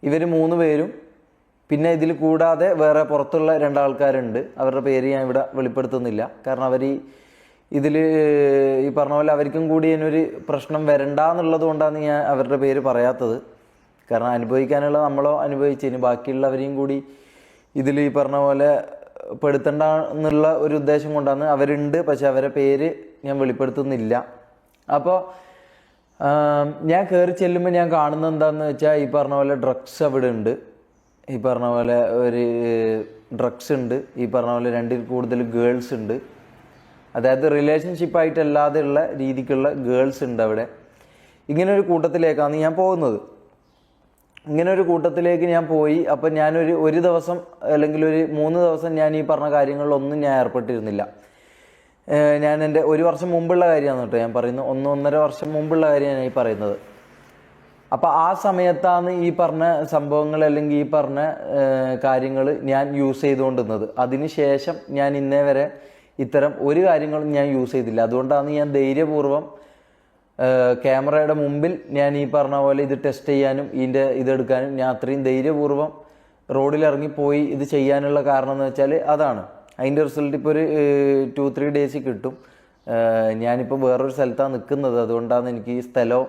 ഇവർ 3 പേരും, പിന്നെ ഇതിൽ കൂടാതെ വേറെ പുറത്തുള്ള 2 ആൾക്കാരുണ്ട്. അവരുടെ പേര് ഞാൻ ഇവിടെ വെളിപ്പെടുത്തുന്നില്ല. കാരണം അവർ ഇതിൽ ഈ പറഞ്ഞ പോലെ അവർക്കും കൂടി ഇതിനൊരു പ്രശ്നം വരണ്ട എന്നുള്ളത് കൊണ്ടാണ് ഞാൻ അവരുടെ പേര് പറയാത്തത്. കാരണം അനുഭവിക്കാനുള്ള നമ്മളോ അനുഭവിച്ചതിന് ബാക്കിയുള്ളവരെയും കൂടി ഇതിൽ ഈ പറഞ്ഞ പോലെ പെടുത്തണ്ട എന്നുള്ള ഒരു ഉദ്ദേശം കൊണ്ടാണ് അവരുണ്ട്. പക്ഷെ അവരെ പേര് ഞാൻ വെളിപ്പെടുത്തുന്നില്ല. അപ്പോൾ ഞാൻ കയറി ചെല്ലുമ്പോൾ ഞാൻ കാണുന്നത് എന്താണെന്ന് വെച്ചാൽ ഈ പറഞ്ഞ പോലെ ഡ്രഗ്സ് അവിടെ ഉണ്ട്. ഈ പറഞ്ഞ പോലെ ഒരു ഡ്രഗ്സ് ഉണ്ട്. ഈ പറഞ്ഞ പോലെ 2ൽ കൂടുതൽ ഗേൾസ് ഉണ്ട്. അതായത് റിലേഷൻഷിപ്പായിട്ടല്ലാതെ ഉള്ള രീതിക്കുള്ള ഗേൾസ് ഉണ്ട് അവിടെ. ഇങ്ങനൊരു കൂട്ടത്തിലേക്കാണ് ഞാൻ പോകുന്നത്. ഇങ്ങനൊരു കൂട്ടത്തിലേക്ക് ഞാൻ പോയി. അപ്പം ഞാനൊരു ദിവസം അല്ലെങ്കിൽ ഒരു 3 ദിവസം ഞാൻ ഈ പറഞ്ഞ കാര്യങ്ങളിലൊന്നും ഞാൻ ഏർപ്പെട്ടിരുന്നില്ല. ഞാൻ എൻ്റെ 1 വർഷം മുമ്പുള്ള കാര്യമാണ് കേട്ടോ ഞാൻ പറയുന്നത്. 1-1.5 വർഷം മുമ്പുള്ള കാര്യമാണ് ഈ പറയുന്നത്. അപ്പം ആ സമയത്താണ് ഈ പറഞ്ഞ സംഭവങ്ങൾ അല്ലെങ്കിൽ ഈ പറഞ്ഞ കാര്യങ്ങൾ ഞാൻ യൂസ് ചെയ്തുകൊണ്ടിരുന്നത്. അതിന് ശേഷം ഞാൻ ഇന്നേ വരെ ഇത്തരം ഒരു കാര്യങ്ങളും ഞാൻ യൂസ് ചെയ്തില്ല. അതുകൊണ്ടാണ് ഞാൻ ധൈര്യപൂർവ്വം ക്യാമറയുടെ മുമ്പിൽ ഞാൻ ഈ പറഞ്ഞ പോലെ ഇത് ടെസ്റ്റ് ചെയ്യാനും ഇതെടുക്കാനും ഞാൻ അത്രയും ധൈര്യപൂർവ്വം റോഡിലിറങ്ങിപ്പോയി ഇത് ചെയ്യാനുള്ള കാരണം എന്ന് വെച്ചാൽ അതാണ്. അതിൻ്റെ റിസൾട്ട് ഇപ്പോൾ ഒരു 2-3 ഡേയ്സ് കിട്ടും. ഞാനിപ്പോൾ വേറൊരു സ്ഥലത്താണ് നിൽക്കുന്നത്. അതുകൊണ്ടാണ് എനിക്ക് ഈ സ്ഥലവും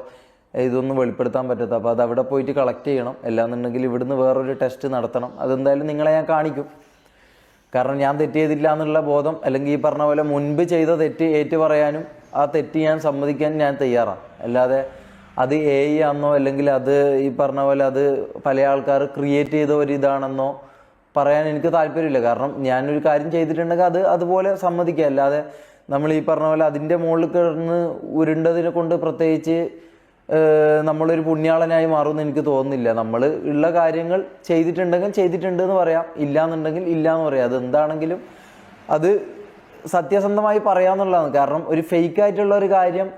ഇതൊന്നും വെളിപ്പെടുത്താൻ പറ്റാത്തത്. അപ്പോൾ അത് അവിടെ പോയിട്ട് കളക്ട് ചെയ്യണം. അല്ലാന്നുണ്ടെങ്കിൽ ഇവിടുന്ന് വേറൊരു ടെസ്റ്റ് നടത്തണം. അതെന്തായാലും നിങ്ങളെ ഞാൻ കാണിക്കും. കാരണം ഞാൻ തെറ്റ് ചെയ്തില്ല എന്നുള്ള ബോധം, അല്ലെങ്കിൽ ഈ പറഞ്ഞ പോലെ മുൻപ് ചെയ്ത തെറ്റ് ഏറ്റു പറയാനും ആ തെറ്റ് ഞാൻ സമ്മതിക്കാൻ ഞാൻ തയ്യാറാണ്. അല്ലാതെ അത് AI ആണെന്നോ അല്ലെങ്കിൽ അത് ഈ പറഞ്ഞ പോലെ അത് പല ആൾക്കാർ ക്രിയേറ്റ് ചെയ്ത ഒരു ഇതാണെന്നോ പറയാൻ എനിക്ക് താല്പര്യമില്ല. കാരണം ഞാനൊരു കാര്യം ചെയ്തിട്ടുണ്ടെങ്കിൽ അത് അതുപോലെ സമ്മതിക്കുക. അല്ലാതെ നമ്മൾ ഈ പറഞ്ഞ പോലെ അതിൻ്റെ മുകളിൽ കിടന്ന് ഉരുണ്ടതിനെ കൊണ്ട് പ്രത്യേകിച്ച് നമ്മളൊരു പുണ്യാളനായി മാറുമെന്ന് എനിക്ക് തോന്നുന്നില്ല. നമ്മൾ ഉള്ള കാര്യങ്ങൾ ചെയ്തിട്ടുണ്ടെങ്കിൽ ചെയ്തിട്ടുണ്ട് എന്ന് പറയാം, ഇല്ലയെന്നുണ്ടെങ്കിൽ ഇല്ല എന്ന് പറയാം. അതെന്താണെങ്കിലും അത് സത്യസന്ധമായി പറയാമെന്നുള്ളതാണ്. കാരണം ഒരു ഫേക്കായിട്ടുള്ള ഒരു കാര്യം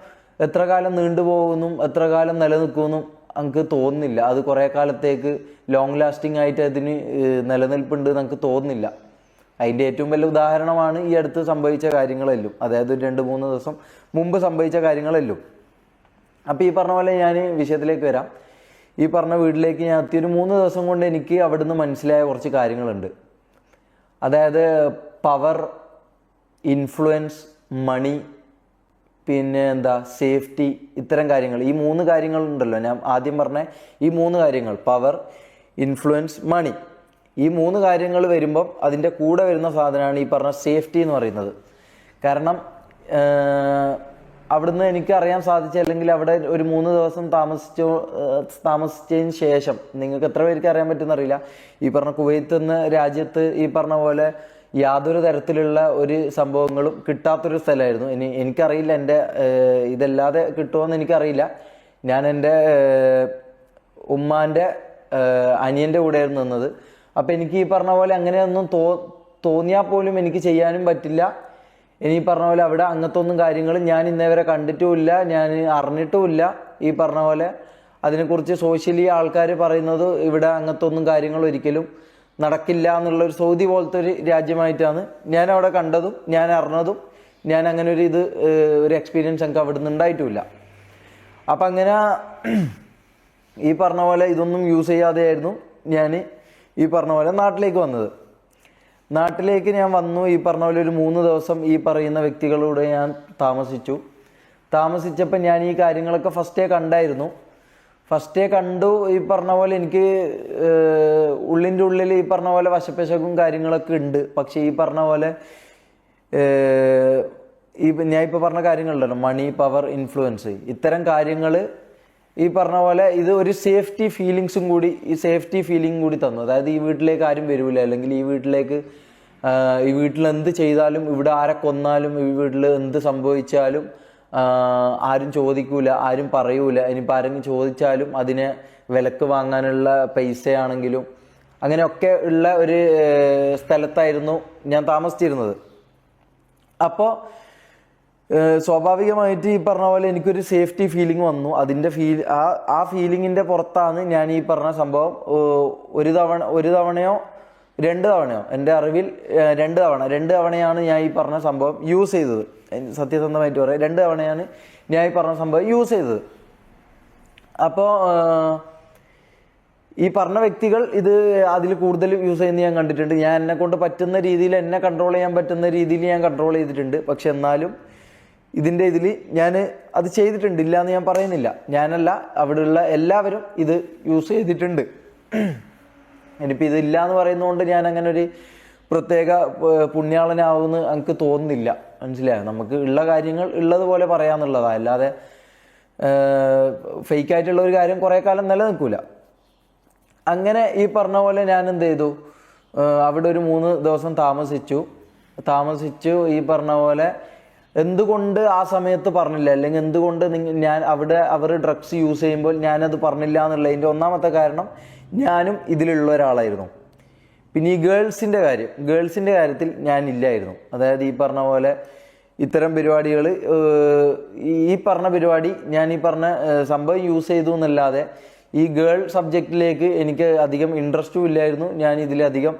എത്ര കാലം നീണ്ടുപോകുന്നു, എത്ര കാലം നിലനിൽക്കുമെന്നും നമുക്ക് തോന്നുന്നില്ല. അത് കുറേ കാലത്തേക്ക് ലോങ് ലാസ്റ്റിംഗ് ആയിട്ട് അതിന് നിലനിൽപ്പുണ്ട് നമുക്ക് തോന്നുന്നില്ല. അതിൻ്റെ ഏറ്റവും വലിയ ഉദാഹരണമാണ് ഈ അടുത്ത് സംഭവിച്ച കാര്യങ്ങളെല്ലാം. അതായത് 2-3 ദിവസം മുമ്പ് സംഭവിച്ച കാര്യങ്ങളെല്ലാം. അപ്പോൾ ഈ പറഞ്ഞ പോലെ ഞാൻ വിഷയത്തിലേക്ക് വരാം. ഈ പറഞ്ഞ വീട്ടിലേക്ക് ഞാൻ എത്തി ഒരു 3 ദിവസം കൊണ്ട് എനിക്ക് അവിടുന്ന് മനസ്സിലായ കുറച്ച് കാര്യങ്ങളുണ്ട്. അതായത് പവർ, ഇൻഫ്ലുവൻസ്, മണി, പിന്നെ സേഫ്റ്റി, ഇത്തരം കാര്യങ്ങൾ. ഈ 3 കാര്യങ്ങളുണ്ടല്ലോ ഞാൻ ആദ്യം പറഞ്ഞ ഈ 3 കാര്യങ്ങൾ, പവർ, ഇൻഫ്ലുവൻസ്, മണി. ഈ 3 കാര്യങ്ങൾ വരുമ്പം അതിൻ്റെ കൂടെ വരുന്ന സാധനമാണ് ഈ പറഞ്ഞ സേഫ്റ്റി എന്ന് പറയുന്നത്. കാരണം അവിടുന്ന് എനിക്ക് അറിയാൻ സാധിച്ച, അല്ലെങ്കിൽ അവിടെ ഒരു 3 ദിവസം താമസിച്ചതിന് ശേഷം നിങ്ങൾക്ക് എത്ര പേർക്ക് അറിയാൻ പറ്റുമെന്നറിയില്ല, ഈ പറഞ്ഞ കുവൈത്ത് എന്ന രാജ്യത്ത് ഈ പറഞ്ഞ പോലെ യാതൊരു തരത്തിലുള്ള ഒരു സംഭവങ്ങളും കിട്ടാത്തൊരു സ്ഥലമായിരുന്നു. എനിക്കറിയില്ല എൻ്റെ ഇതല്ലാതെ കിട്ടുമോയെന്ന് എനിക്കറിയില്ല. ഞാൻ എൻ്റെ ഉമ്മാൻ്റെ അനിയൻ്റെ കൂടെയായിരുന്നു നിന്നത്. അപ്പം എനിക്ക് ഈ പറഞ്ഞ പോലെ അങ്ങനെയൊന്നും തോന്നിയാൽ പോലും എനിക്ക് ചെയ്യാനും പറ്റില്ല. ഇനി പറഞ്ഞ പോലെ അവിടെ അങ്ങനത്തെ ഒന്നും കാര്യങ്ങളും ഞാൻ ഇന്നേവരെ കണ്ടിട്ടുമില്ല, ഞാൻ അറിഞ്ഞിട്ടുമില്ല. ഈ പറഞ്ഞ പോലെ അതിനെക്കുറിച്ച് സോഷ്യലി ആൾക്കാർ പറയുന്നത് ഇവിടെ അങ്ങനത്തെ ഒന്നും കാര്യങ്ങൾ ഒരിക്കലും നടക്കില്ല എന്നുള്ളൊരു സൗദി പോലത്തെ ഒരു രാജ്യമായിട്ടാണ് ഞാൻ അവിടെ കണ്ടതും ഞാൻ അറിഞ്ഞതും. ഞാൻ അങ്ങനെ ഒരു എക്സ്പീരിയൻസ് എനിക്ക് അവിടെ നിന്ന് ഉണ്ടായിട്ടുമില്ല. അപ്പം അങ്ങനെ ഈ പറഞ്ഞ പോലെ ഇതൊന്നും യൂസ് ചെയ്യാതെയായിരുന്നു ഞാൻ ഈ പറഞ്ഞ പോലെ നാട്ടിലേക്ക് വന്നത്. നാട്ടിലേക്ക് ഞാൻ വന്നു. ഈ പറഞ്ഞ പോലെ ഒരു 3 ദിവസം ഈ പറയുന്ന വ്യക്തികളോട് ഞാൻ താമസിച്ചപ്പോൾ ഞാൻ ഈ കാര്യങ്ങളൊക്കെ ഫസ്റ്റേ കണ്ടു. ഈ പറഞ്ഞ പോലെ എനിക്ക് ഉള്ളിൻ്റെ ഉള്ളിൽ ഈ പറഞ്ഞ പോലെ വശപ്പശകും കാര്യങ്ങളൊക്കെ ഉണ്ട്. പക്ഷേ ഈ പറഞ്ഞ പോലെ ഞാൻ ഇപ്പോൾ പറഞ്ഞ കാര്യങ്ങളുണ്ടല്ലോ, മണി, പവർ, ഇൻഫ്ലുവൻസ്, ഇത്തരം കാര്യങ്ങൾ ഈ പറഞ്ഞ പോലെ ഇത് ഒരു സേഫ്റ്റി ഫീലിംഗ് കൂടി തന്നു. അതായത് ഈ വീട്ടിലേക്ക് ആരും വരില്ല, അല്ലെങ്കിൽ ഈ വീട്ടിൽ എന്ത് ചെയ്താലും, ഇവിടെ ആരെ കൊന്നാലും, ഈ വീട്ടിൽ എന്ത് സംഭവിച്ചാലും ആരും ചോദിക്കൂല, ആരും പറയൂല. ഇനിയിപ്പോൾ ആരെങ്കിലും ചോദിച്ചാലും അതിനെ വിലക്ക് വാങ്ങാനുള്ള പൈസയാണെങ്കിലും അങ്ങനെയൊക്കെ ഉള്ള ഒരു സ്ഥലത്തായിരുന്നു ഞാൻ താമസിച്ചിരുന്നത്. അപ്പോൾ സ്വാഭാവികമായിട്ട് ഈ പറഞ്ഞ പോലെ എനിക്കൊരു സേഫ്റ്റി ഫീലിംഗ് വന്നു. അതിൻ്റെ ആ ഫീലിങ്ങിൻ്റെ പുറത്താണ് ഞാൻ ഈ പറഞ്ഞ സംഭവം ഒരു തവണയോ 2 തവണയോ, എൻ്റെ അറിവിൽ 2 തവണയാണ് ഞാൻ ഈ പറഞ്ഞ സംഭവം യൂസ് ചെയ്തത്. സത്യസന്ധമായിട്ട് പറയാം, 2 തവണയാണ് ഞാൻ ഈ പറഞ്ഞ സംഭവം യൂസ് ചെയ്തത്. അപ്പോൾ ഈ പറഞ്ഞ വ്യക്തികൾ ഇത് അതിൽ കൂടുതൽ യൂസ് ചെയ്യുന്നത് ഞാൻ കണ്ടിട്ടുണ്ട്. ഞാൻ എന്നെ കൊണ്ട് പറ്റുന്ന രീതിയിൽ, എന്നെ കൺട്രോൾ ചെയ്യാൻ പറ്റുന്ന രീതിയിൽ ഞാൻ കൺട്രോൾ ചെയ്തിട്ടുണ്ട്. പക്ഷെ എന്നാലും ഇതിൻ്റെ ഇതിൽ ഞാൻ അത് ചെയ്തിട്ടുണ്ട്, ഇല്ല എന്ന് ഞാൻ പറയുന്നില്ല. ഞാനല്ല, അവിടെയുള്ള എല്ലാവരും ഇത് യൂസ് ചെയ്തിട്ടുണ്ട്. ഇനിയിപ്പോൾ ഇതില്ല എന്ന് പറയുന്നതുകൊണ്ട് ഞാൻ അങ്ങനെ ഒരു പ്രത്യേക പുണ്യാളനാവുമെന്ന് എനിക്ക് തോന്നുന്നില്ല. മനസ്സിലായോ? നമുക്ക് ഉള്ള കാര്യങ്ങൾ ഉള്ളതുപോലെ പറയാമെന്നുള്ളതാണ്. അല്ലാതെ ഫേക്കായിട്ടുള്ള ഒരു കാര്യം കുറേ കാലം നിലനിൽക്കില്ല. അങ്ങനെ ഈ പറഞ്ഞ പോലെ ഞാൻ എന്ത് ചെയ്തു, അവിടെ ഒരു 3 ദിവസം താമസിച്ചു. ഈ പറഞ്ഞ പോലെ എന്തുകൊണ്ട് ആ സമയത്ത് പറഞ്ഞില്ല, അല്ലെങ്കിൽ എന്തുകൊണ്ട് ഞാൻ അവിടെ അവർ ഡ്രഗ്സ് യൂസ് ചെയ്യുമ്പോൾ ഞാനത് പറഞ്ഞില്ല എന്നുള്ളതിൻ്റെ ഒന്നാമത്തെ കാരണം ഞാനും ഇതിലുള്ള ഒരാളായിരുന്നു. പിന്നെ ഈ ഗേൾസിൻ്റെ കാര്യത്തിൽ ഞാനില്ലായിരുന്നു. അതായത് ഈ പറഞ്ഞ പോലെ ഇത്തരം പരിപാടികൾ, ഈ പറഞ്ഞ പരിപാടി ഞാൻ ഈ പറഞ്ഞ സംഭവം യൂസ് ചെയ്തു എന്നല്ലാതെ ഈ ഗേൾ സബ്ജക്റ്റിലേക്ക് എനിക്ക് അധികം ഇൻട്രസ്റ്റും ഇല്ലായിരുന്നു. ഞാൻ ഇതിലധികം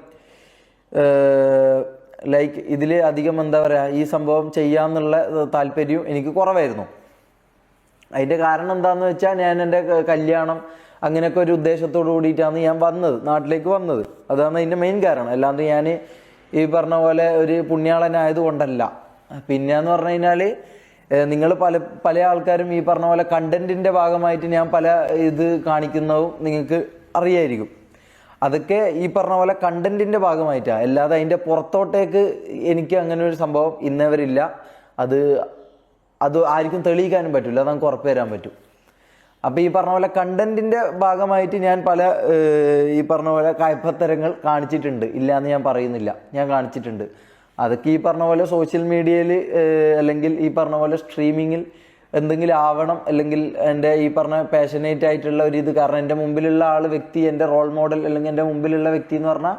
എന്താ പറയുക, ഈ സംഭവം ചെയ്യാമെന്നുള്ള താല്പര്യവും എനിക്ക് കുറവായിരുന്നു. അതിൻ്റെ കാരണം എന്താണെന്ന് വെച്ചാൽ, ഞാൻ എൻ്റെ കല്യാണം അങ്ങനെയൊക്കെ ഒരു ഉദ്ദേശത്തോട് കൂടിയിട്ടാണ് ഞാൻ നാട്ടിലേക്ക് വന്നത്. അതാണ് അതിൻ്റെ മെയിൻ കാരണം. അല്ലാണ്ട് ഞാൻ ഈ പറഞ്ഞ പോലെ ഒരു പുണ്യാളനായത് കൊണ്ടല്ല. പിന്നെയെന്ന് പറഞ്ഞു കഴിഞ്ഞാൽ, നിങ്ങൾ പല ആൾക്കാരും ഈ പറഞ്ഞ പോലെ കണ്ടന്റിൻ്റെ ഭാഗമായിട്ട് ഞാൻ പല ഇത് കാണിക്കുന്നതും നിങ്ങൾക്ക് അറിയായിരിക്കും. അതൊക്കെ ഈ പറഞ്ഞ പോലെ കണ്ടന്റിൻ്റെ ഭാഗമായിട്ടാണ്, അല്ലാതെ അതിൻ്റെ പുറത്തോട്ടേക്ക് എനിക്ക് അങ്ങനെ ഒരു സംഭവം ഇന്നവരില്ല. അത് ആർക്കും തെളിയിക്കാനും പറ്റില്ല, അത് നമുക്ക് ഉറപ്പ് തരാൻ പറ്റും. അപ്പോൾ ഈ പറഞ്ഞ പോലെ കണ്ടന്റിൻ്റെ ഭാഗമായിട്ട് ഞാൻ പല ഈ പറഞ്ഞ പോലെ കയ്പത്തരങ്ങൾ കാണിച്ചിട്ടുണ്ട്. ഇല്ല എന്ന് ഞാൻ പറയുന്നില്ല, ഞാൻ കാണിച്ചിട്ടുണ്ട്. അതൊക്കെ ഈ പറഞ്ഞ പോലെ സോഷ്യൽ മീഡിയയിൽ അല്ലെങ്കിൽ ഈ പറഞ്ഞ പോലെ സ്ട്രീമിങ്ങിൽ എന്തെങ്കിലും ആവണം, അല്ലെങ്കിൽ എൻ്റെ ഈ പറഞ്ഞ പാഷനേറ്റ് ആയിട്ടുള്ള ഒരു ഇത്. കാരണം എൻ്റെ മുമ്പിലുള്ള വ്യക്തി, എൻ്റെ റോൾ മോഡൽ, അല്ലെങ്കിൽ എൻ്റെ മുമ്പിലുള്ള വ്യക്തി എന്ന് പറഞ്ഞാൽ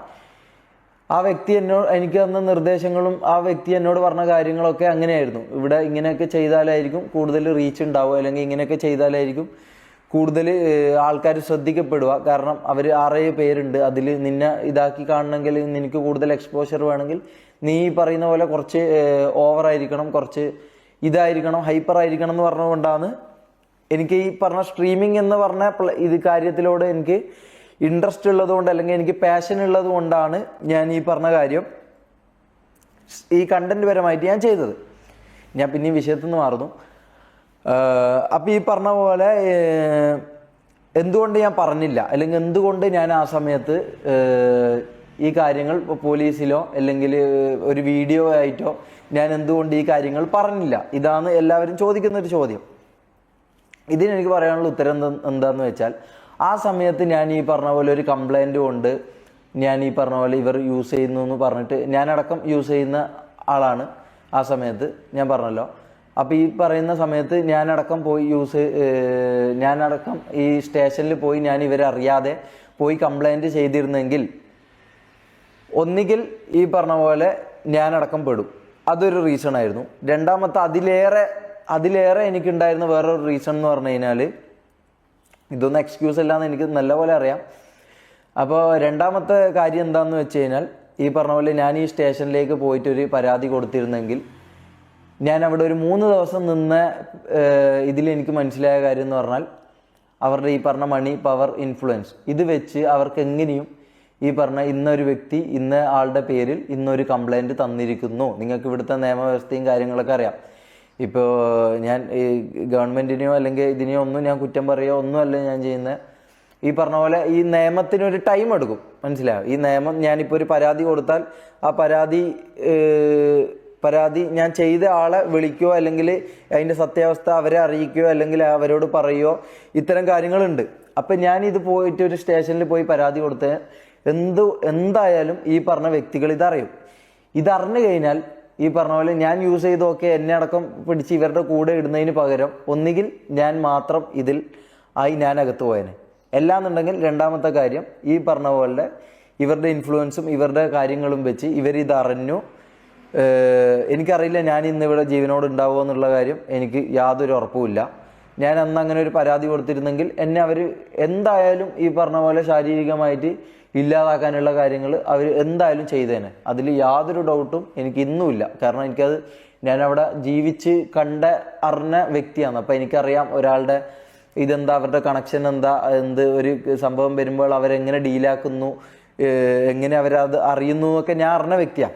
ആ വ്യക്തി എനിക്ക് തന്ന നിർദ്ദേശങ്ങളും ആ വ്യക്തി എന്നോട് പറഞ്ഞ കാര്യങ്ങളൊക്കെ അങ്ങനെയായിരുന്നു. ഇവിടെ ഇങ്ങനെയൊക്കെ ചെയ്താലായിരിക്കും കൂടുതൽ റീച്ച് ഉണ്ടാവുക, അല്ലെങ്കിൽ ഇങ്ങനെയൊക്കെ ചെയ്താലായിരിക്കും കൂടുതൽ ആൾക്കാർ ശ്രദ്ധിക്കപ്പെടുക. കാരണം അവർ 6 പേരുണ്ട്, അതിൽ നിന്നെ ഇതാക്കി കാണണമെങ്കിൽ, നിനക്ക് കൂടുതൽ എക്സ്പോഷർ വേണമെങ്കിൽ നീ പറയുന്ന പോലെ കുറച്ച് ഓവറായിരിക്കണം, കുറച്ച് ഇതായിരിക്കണം, ഹൈപ്പർ ആയിരിക്കണം എന്ന് പറഞ്ഞുകൊണ്ടാണ് എനിക്ക് ഈ പറഞ്ഞ സ്ട്രീമിംഗ് എന്ന് പറഞ്ഞ ഇത് കാര്യത്തിലോട് എനിക്ക് ഇൻട്രസ്റ്റ് ഉള്ളതുകൊണ്ട്, അല്ലെങ്കിൽ എനിക്ക് പാഷൻ ഉള്ളത് കൊണ്ടാണ് ഞാൻ ഈ പറഞ്ഞ കാര്യം ഈ കണ്ടന്റ് പരമായിട്ട് ഞാൻ ചെയ്തത്. ഞാൻ പിന്നെ വിഷയത്തിൽ നിന്ന് മാറുന്നു. അപ്പം ഈ പറഞ്ഞ പോലെ എന്തുകൊണ്ട് ഞാൻ പറഞ്ഞില്ല, അല്ലെങ്കിൽ എന്തുകൊണ്ട് ഞാൻ ആ സമയത്ത് ഈ കാര്യങ്ങൾ പോലീസിലോ അല്ലെങ്കിൽ ഒരു വീഡിയോ ആയിട്ടോ ഞാൻ എന്തുകൊണ്ട് ഈ കാര്യങ്ങൾ പറഞ്ഞില്ല, ഇതാണ് എല്ലാവരും ചോദിക്കുന്നൊരു ചോദ്യം. ഇതിനെനിക്ക് പറയാനുള്ള ഉത്തരം എന്താണെന്ന് വെച്ചാൽ, ആ സമയത്ത് ഞാൻ ഈ പറഞ്ഞ പോലെ ഒരു കംപ്ലൈൻറ്റ് കൊണ്ട് ഞാൻ ഈ പറഞ്ഞ പോലെ ഇവർ യൂസ് ചെയ്യുന്നു എന്ന് പറഞ്ഞിട്ട്, ഞാനടക്കം യൂസ് ചെയ്യുന്ന ആളാണ് ആ സമയത്ത്, ഞാൻ പറഞ്ഞല്ലോ. അപ്പോൾ ഈ പറയുന്ന സമയത്ത് ഞാനടക്കം ഈ സ്റ്റേഷനിൽ പോയി ഞാൻ ഇവരെ അറിയാതെ പോയി കംപ്ലൈൻറ്റ് ചെയ്തിരുന്നെങ്കിൽ ഒന്നുകിൽ ഈ പറഞ്ഞ പോലെ ഞാനടക്കം പെടും. അതൊരു റീസൺ ആയിരുന്നു. രണ്ടാമത്തെ അതിലേറെ എനിക്കുണ്ടായിരുന്ന വേറൊരു റീസൺ എന്ന് പറഞ്ഞു കഴിഞ്ഞാൽ, ഇതൊന്നും എക്സ്ക്യൂസ് അല്ലാന്ന് എനിക്ക് നല്ലപോലെ അറിയാം. അപ്പോൾ രണ്ടാമത്തെ കാര്യം എന്താണെന്ന് വെച്ച് കഴിഞ്ഞാൽ, ഈ പറഞ്ഞ പോലെ ഞാൻ ഈ സ്റ്റേഷനിലേക്ക് പോയിട്ടൊരു പരാതി കൊടുത്തിരുന്നെങ്കിൽ, ഞാൻ അവിടെ ഒരു 3 ദിവസം നിന്ന ഇതിലെനിക്ക് മനസ്സിലായ കാര്യം എന്ന് പറഞ്ഞാൽ, അവരുടെ ഈ പറഞ്ഞ മണി, പവർ, ഇൻഫ്ലുവൻസ് ഇത് വെച്ച് അവർക്ക് എങ്ങനെയും ഈ പറഞ്ഞ ഇന്നൊരു വ്യക്തി ഇന്ന ആളുടെ പേരിൽ ഇന്നൊരു കംപ്ലൈൻറ്റ് തന്നിരിക്കുന്നു. നിങ്ങൾക്ക് ഇവിടുത്തെ നിയമവ്യവസ്ഥയും കാര്യങ്ങളൊക്കെ അറിയാം. ഇപ്പോൾ ഞാൻ ഈ ഗവൺമെൻറ്റിനെയോ അല്ലെങ്കിൽ ഇതിനെയോ ഒന്നും ഞാൻ കുറ്റം പറയുകയോ ഒന്നുമല്ല ഞാൻ ചെയ്യുന്നത്. ഈ പറഞ്ഞ പോലെ ഈ നിയമത്തിനൊരു ടൈം എടുക്കും, മനസ്സിലായോ? ഈ നിയമം, ഞാനിപ്പോൾ ഒരു പരാതി കൊടുത്താൽ ആ പരാതി ഞാൻ ചെയ്ത ആളെ വിളിക്കുകയോ അല്ലെങ്കിൽ അതിൻ്റെ സത്യാവസ്ഥ അവരെ അറിയിക്കുകയോ അല്ലെങ്കിൽ അവരോട് പറയുകയോ ഇത്തരം കാര്യങ്ങളുണ്ട്. അപ്പം ഞാനിത് പോയിട്ട് ഒരു സ്റ്റേഷനിൽ പോയി പരാതി കൊടുത്ത് എന്തായാലും ഈ പറഞ്ഞ വ്യക്തികൾ ഇതറിഞ്ഞു കഴിഞ്ഞാൽ ഈ പറഞ്ഞ പോലെ ഞാൻ യൂസ് ചെയ്തൊക്കെ എന്നെ അടക്കം പിടിച്ച് ഇവരുടെ കൂടെ ഇടുന്നതിന് പകരം ഒന്നുകിൽ ഞാൻ മാത്രം ഞാൻ അകത്ത് പോയേനെ. എല്ലാന്നുണ്ടെങ്കിൽ രണ്ടാമത്തെ കാര്യം, ഈ പറഞ്ഞ പോലെ ഇവരുടെ ഇൻഫ്ലുവൻസും ഇവരുടെ കാര്യങ്ങളും വെച്ച് ഇവരിതറിഞ്ഞു. എനിക്കറിയില്ല ഞാൻ ഇന്നിവിടെ ജീവനോട് ഉണ്ടാവുമോ എന്നുള്ള കാര്യം, എനിക്ക് യാതൊരു ഉറപ്പുമില്ല. ഞാൻ അന്ന് അങ്ങനെ ഒരു പരാതി കൊടുത്തിരുന്നെങ്കിൽ എന്നെ അവർ എന്തായാലും ഈ പറഞ്ഞ പോലെ ശാരീരികമായിട്ട് ഇല്ലാതാക്കാനുള്ള കാര്യങ്ങൾ അവർ എന്തായാലും ചെയ്തേനെ. അതിൽ യാതൊരു ഡൗട്ടും എനിക്ക് ഇന്നുമില്ല. കാരണം ഞാൻ അവിടെ ജീവിച്ച് അറിഞ്ഞ വ്യക്തിയാണ്. അപ്പം എനിക്കറിയാം ഒരാളുടെ ഇതെന്താ, അവരുടെ കണക്ഷൻ എന്താ, എന്ത് ഒരു സംഭവം വരുമ്പോൾ അവരെങ്ങനെ ഡീലാക്കുന്നു, എങ്ങനെ അവരത് അറിയുന്നു എന്നൊക്കെ ഞാൻ അറിഞ്ഞ വ്യക്തിയാണ്.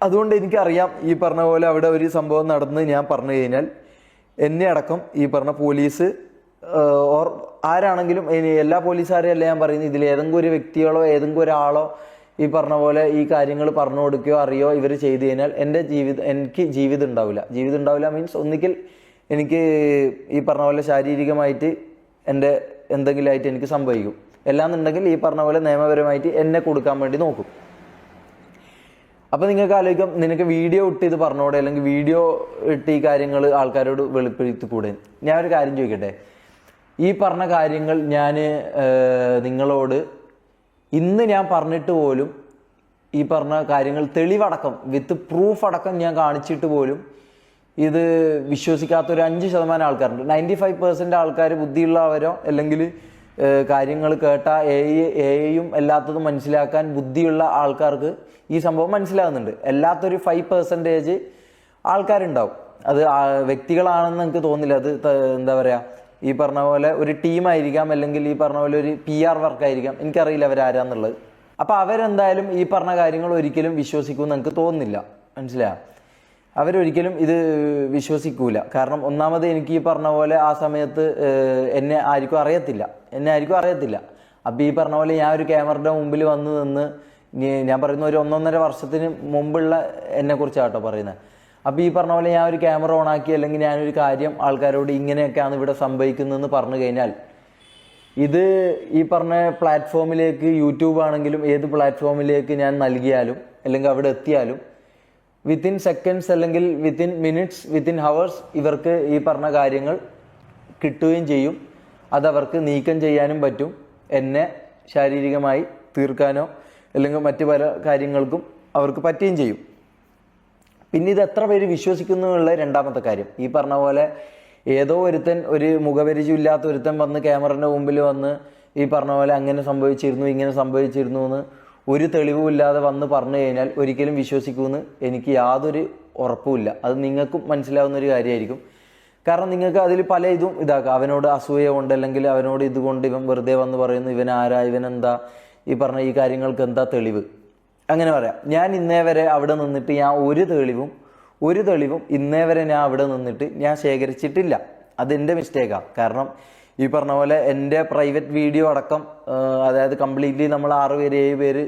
അതുകൊണ്ട് എനിക്കറിയാം ഈ പറഞ്ഞ പോലെ അവിടെ ഒരു സംഭവം നടന്ന് ഞാൻ പറഞ്ഞു കഴിഞ്ഞാൽ എന്നെ അടക്കം ഈ പറഞ്ഞ പോലീസ് ഓർ ആരാണെങ്കിലും, എല്ലാ പോലീസുകാരെയും അല്ല ഞാൻ പറയുന്നത്, ഇതിൽ ഏതെങ്കിലും ഒരു വ്യക്തികളോ ഏതെങ്കിലും ഒരാളോ ഈ പറഞ്ഞ പോലെ ഈ കാര്യങ്ങൾ പറഞ്ഞു കൊടുക്കുകയോ അറിയോ ഇവർ ചെയ്തു കഴിഞ്ഞാൽ എനിക്ക് ജീവിതം ഉണ്ടാവില്ല. മീൻസ് ഒന്നിക്കൽ എനിക്ക് ഈ പറഞ്ഞ പോലെ ശാരീരികമായിട്ട് എൻ്റെ എന്തെങ്കിലും ആയിട്ട് എനിക്ക് സംഭവിക്കും. എല്ലാന്നുണ്ടെങ്കിൽ ഈ പറഞ്ഞ പോലെ നിയമപരമായിട്ട് എന്നെ കൊടുക്കാൻ വേണ്ടി നോക്കും. അപ്പം നിങ്ങൾക്ക് ആലോചിക്കാം, നിനക്ക് വീഡിയോ ഇട്ട് ഇത് പറഞ്ഞോടെ, അല്ലെങ്കിൽ വീഡിയോ ഇട്ട് ഈ കാര്യങ്ങൾ ആൾക്കാരോട് വെളിപ്പെടുത്തിക്കൂടെ? ഞാനൊരു കാര്യം ചോദിക്കട്ടെ. ഈ പറഞ്ഞ കാര്യങ്ങൾ ഞാൻ നിങ്ങളോട് ഇന്ന് ഞാൻ പറഞ്ഞിട്ട് പോലും ഈ പറഞ്ഞ കാര്യങ്ങൾ തെളിവടക്കം വിത്ത് പ്രൂഫ് അടക്കം ഞാൻ കാണിച്ചിട്ട് പോലും ഇത് വിശ്വസിക്കാത്ത ഒരു 5% ആൾക്കാരുണ്ട്. 95% ആൾക്കാർ ബുദ്ധിയുള്ളവരോ അല്ലെങ്കിൽ കാര്യങ്ങൾ കേട്ട എയും എല്ലാത്തതും മനസ്സിലാക്കാൻ ബുദ്ധിയുള്ള ആൾക്കാർക്ക് ഈ സംഭവം മനസ്സിലാകുന്നുണ്ട്. അല്ലാത്തൊരു 5% ആൾക്കാരുണ്ടാവും. അത് വ്യക്തികളാണെന്ന് എനിക്ക് തോന്നില്ല. അത് എന്താ പറയുക, ഈ പറഞ്ഞ പോലെ ഒരു ടീമായിരിക്കാം, അല്ലെങ്കിൽ ഈ പറഞ്ഞ പോലെ ഒരു PR വർക്കായിരിക്കാം, എനിക്കറിയില്ല അവരാരാന്നുള്ളത്. അപ്പം അവരെന്തായാലും ഈ പറഞ്ഞ കാര്യങ്ങൾ ഒരിക്കലും വിശ്വസിക്കുമെന്ന് എനിക്ക് തോന്നുന്നില്ല. മനസ്സിലായോ? അവരൊരിക്കലും ഇത് വിശ്വസിക്കൂല. കാരണം ഒന്നാമത് എനിക്ക് ഈ പറഞ്ഞ പോലെ ആ സമയത്ത് എന്നെ ആർക്കും അറിയത്തില്ല. അപ്പം ഈ പറഞ്ഞ പോലെ ഞാൻ ഒരു ക്യാമറയുടെ മുമ്പിൽ വന്ന് നിന്ന് ഞാൻ പറയുന്ന ഒരു 1.5 വർഷത്തിന് മുമ്പുള്ള എന്നെ കുറിച്ചാട്ടോ പറയുന്നത്. അപ്പോൾ ഈ പറഞ്ഞ പോലെ ഞാൻ ഒരു ക്യാമറ ഓണാക്കി അല്ലെങ്കിൽ ഞാനൊരു കാര്യം ആൾക്കാരോട് ഇങ്ങനെയൊക്കെയാണ് ഇവിടെ സംഭവിക്കുന്നതെന്ന് പറഞ്ഞു കഴിഞ്ഞാൽ ഇത് ഈ പറഞ്ഞ പ്ലാറ്റ്ഫോമിലേക്ക്, യൂട്യൂബ് ആണെങ്കിലും ഏത് പ്ലാറ്റ്ഫോമിലേക്ക് ഞാൻ നൽകിയാലും അല്ലെങ്കിൽ അവിടെ എത്തിയാലും വിത്തിൻ സെക്കൻഡ്സ് അല്ലെങ്കിൽ വിത്തിൻ മിനിറ്റ്സ്, വിത്തിൻ ഹവേഴ്സ് ഇവർക്ക് ഈ പറഞ്ഞ കാര്യങ്ങൾ കിട്ടുകയും ചെയ്യും. അതവർക്ക് നീക്കം ചെയ്യാനും പറ്റും. എന്നെ ശാരീരികമായി തീർക്കാനോ അല്ലെങ്കിൽ മറ്റു പല കാര്യങ്ങൾക്കും അവർക്ക് പറ്റുകയും ചെയ്യും. പിന്നെ ഇത് എത്ര പേര് വിശ്വസിക്കുന്നു എന്നുള്ള രണ്ടാമത്തെ കാര്യം. ഈ പറഞ്ഞ പോലെ ഏതോ ഒരുത്തൻ, ഒരു മുഖപരിചയമില്ലാത്ത ഒരുത്തൻ വന്ന് ക്യാമറയുടെ മുമ്പിൽ വന്ന് ഈ പറഞ്ഞ പോലെ അങ്ങനെ സംഭവിച്ചിരുന്നു ഇങ്ങനെ സംഭവിച്ചിരുന്നു എന്ന് ഒരു തെളിവുമില്ലാതെ വന്ന് പറഞ്ഞു കഴിഞ്ഞാൽ ഒരിക്കലും വിശ്വസിക്കുമെന്ന് എനിക്ക് യാതൊരു ഉറപ്പുമില്ല. അത് നിങ്ങൾക്കും മനസ്സിലാവുന്ന ഒരു കാര്യമായിരിക്കും. കാരണം നിങ്ങൾക്ക് അതിൽ പല ഇതും ഇതാക്കാം. അവനോട് അസൂയ കൊണ്ട് അല്ലെങ്കിൽ അവനോട് ഇതുകൊണ്ട് ഇവൻ വെറുതെ വന്ന് പറയുന്നു, ഇവൻ ആരാ, ഇവനെന്താ, ഈ പറഞ്ഞ ഈ കാര്യങ്ങൾക്ക് എന്താ തെളിവ്, അങ്ങനെ പറയാം. ഞാൻ ഇന്നേ വരെ അവിടെ നിന്നിട്ട് ഞാൻ ഒരു തെളിവും ഇന്നേ വരെ ഞാൻ അവിടെ നിന്നിട്ട് ഞാൻ ശേഖരിച്ചിട്ടില്ല. അതെൻ്റെ മിസ്റ്റേക്കാണ്. കാരണം ഈ പറഞ്ഞ പോലെ എൻ്റെ പ്രൈവറ്റ് വീഡിയോ അടക്കം, അതായത് കംപ്ലീറ്റ്ലി നമ്മൾ 6 പേര് 7 പേര്,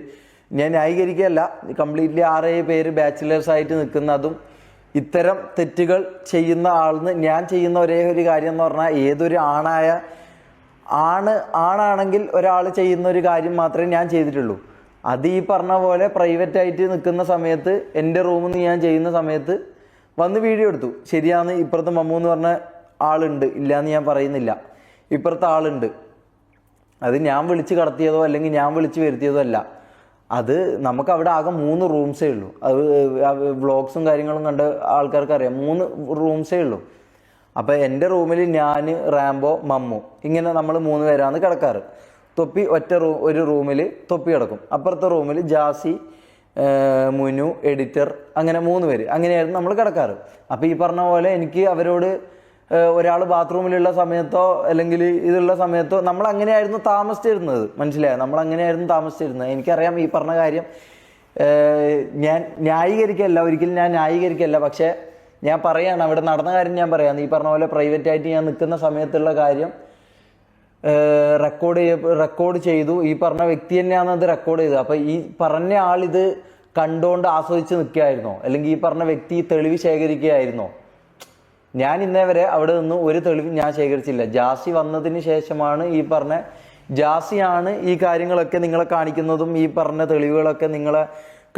ഞാൻ ന്യായീകരിക്കുകയല്ല, കംപ്ലീറ്റ്ലി 6-7 പേര് ബാച്ചിലേഴ്സ് ആയിട്ട് നിൽക്കുന്നതും ഇത്തരം തെറ്റുകൾ ചെയ്യുന്ന ആളിന് ഞാൻ ചെയ്യുന്ന ഒരേ ഒരു കാര്യം എന്ന് പറഞ്ഞാൽ, ഏതൊരു ആണാണെങ്കിൽ ഒരാൾ ചെയ്യുന്ന ഒരു കാര്യം മാത്രമേ ഞാൻ ചെയ്തിട്ടുള്ളൂ. അത് ഈ പറഞ്ഞ പോലെ പ്രൈവറ്റ് ആയിട്ട് നിൽക്കുന്ന സമയത്ത് എൻ്റെ റൂമിൽ നിന്ന് ഞാൻ ചെയ്യുന്ന സമയത്ത് വന്ന് വീഡിയോ എടുത്തു. ശരിയാണ്, ഇപ്പുറത്ത് മമ്മു എന്ന് പറഞ്ഞ ആളുണ്ട്, ഇല്ലയെന്ന് ഞാൻ പറയുന്നില്ല. ഇപ്പുറത്തെ ആളുണ്ട്. അത് ഞാൻ വിളിച്ച് കടത്തിയതോ അല്ലെങ്കിൽ ഞാൻ വിളിച്ച് വരുത്തിയതോ അല്ല. അത് നമുക്ക് അവിടെ ആകെ 3 റൂംസേ ഉള്ളൂ. അത് വ്ളോഗ്സും കാര്യങ്ങളും കണ്ട ആൾക്കാർക്ക് അറിയാം, 3 റൂംസേ ഉള്ളൂ. അപ്പോൾ എൻ്റെ റൂമിൽ ഞാൻ, റാംബോ, മമ്മു, ഇങ്ങനെ നമ്മൾ 3 പേരാണ് കിടക്കാറ്. തൊപ്പി ഒരു റൂമിൽ തൊപ്പി കിടക്കും. അപ്പുറത്തെ റൂമിൽ ജാസി, മുനു, എഡിറ്റർ, അങ്ങനെ 3 പേര്, അങ്ങനെയായിരുന്നു നമ്മൾ കിടക്കാറ്. അപ്പോൾ ഈ പറഞ്ഞ പോലെ എനിക്ക് അവരോട് ഒരാൾ ബാത്റൂമിലുള്ള സമയത്തോ അല്ലെങ്കിൽ ഇതുള്ള സമയത്തോ നമ്മൾ അങ്ങനെയായിരുന്നു താമസിച്ചിരുന്നത്. മനസ്സിലായോ? നമ്മൾ അങ്ങനെയായിരുന്നു താമസിച്ചിരുന്നത്. എനിക്കറിയാം ഈ പറഞ്ഞ കാര്യം ഞാൻ ന്യായീകരിക്കല്ല, ഒരിക്കലും ഞാൻ ന്യായീകരിക്കല്ല. പക്ഷേ ഞാൻ പറയാണ്, അവിടെ നടന്ന കാര്യം ഞാൻ പറയാം. ഈ പറഞ്ഞ പോലെ പ്രൈവറ്റായിട്ട് ഞാൻ നിൽക്കുന്ന സമയത്തുള്ള കാര്യം റെക്കോർഡ് ചെയ്തു. ഈ പറഞ്ഞ വ്യക്തി തന്നെയാണ് അത് റെക്കോർഡ് ചെയ്തത്. അപ്പോൾ ഈ പറഞ്ഞ ആളിത് കണ്ടുകൊണ്ട് ആസ്വദിച്ച് നിൽക്കുകയായിരുന്നോ, അല്ലെങ്കിൽ ഈ പറഞ്ഞ വ്യക്തി തെളിവ് ശേഖരിക്കുകയായിരുന്നോ? ഞാൻ ഇന്നേ വരെ അവിടെ നിന്ന് ഒരു തെളിവ് ഞാൻ ശേഖരിച്ചില്ല. ജാസി വന്നതിന് ശേഷമാണ് ഈ പറഞ്ഞ ജാസിയാണ് ഈ കാര്യങ്ങളൊക്കെ നിങ്ങളെ കാണിക്കുന്നതും ഈ പറഞ്ഞ തെളിവുകളൊക്കെ നിങ്ങളെ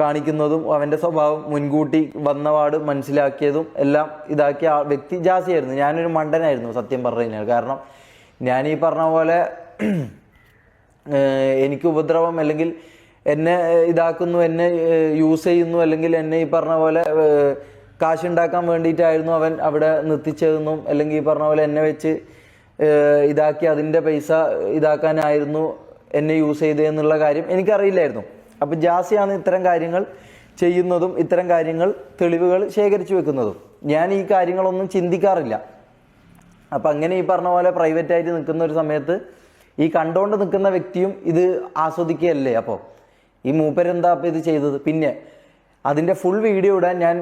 കാണിക്കുന്നതും അവൻ്റെ സ്വഭാവം മുൻകൂട്ടി വന്നപാട് മനസ്സിലാക്കിയതും എല്ലാം ഇതാക്കിയ വ്യക്തി ജാസിയായിരുന്നു. ഞാനൊരു മണ്ടനായിരുന്നു സത്യം പറഞ്ഞു കഴിഞ്ഞാൽ. കാരണം ഞാൻ ഈ പറഞ്ഞ പോലെ എനിക്ക് ഉപദ്രവം അല്ലെങ്കിൽ എന്നെ ഇതാക്കുന്നു, എന്നെ യൂസ് ചെയ്യുന്നു, അല്ലെങ്കിൽ എന്നെ ഈ പറഞ്ഞ പോലെ കാശുണ്ടാക്കാൻ വേണ്ടിയിട്ടായിരുന്നു അവൻ അവിടെ നിർത്തിച്ചതെന്നും, അല്ലെങ്കിൽ ഈ പറഞ്ഞ പോലെ എന്നെ വെച്ച് ഇതാക്കി അതിൻ്റെ പൈസ ഇതാക്കാനായിരുന്നു എന്നെ യൂസ് ചെയ്തതെന്നുള്ള കാര്യം എനിക്കറിയില്ലായിരുന്നു. അപ്പോൾ ജാസിയാണ് ഇത്തരം കാര്യങ്ങൾ ചെയ്യുന്നതും ഇത്തരം കാര്യങ്ങൾ തെളിവുകൾ ശേഖരിച്ചു വെക്കുന്നതും. ഞാൻ ഈ കാര്യങ്ങളൊന്നും ചിന്തിക്കാറില്ല. അപ്പം അങ്ങനെ ഈ പറഞ്ഞ പോലെ പ്രൈവറ്റ് ആയിട്ട് നിൽക്കുന്ന ഒരു സമയത്ത് ഈ കണ്ടുകൊണ്ട് നിൽക്കുന്ന വ്യക്തിയും ഇത് ആസ്വദിക്കുകയല്ലേ. അപ്പോൾ ഈ മൂപ്പരെന്താ അപ്പം ഇത് ചെയ്തത്? പിന്നെ അതിൻ്റെ ഫുൾ വീഡിയോ ഇടാൻ ഞാൻ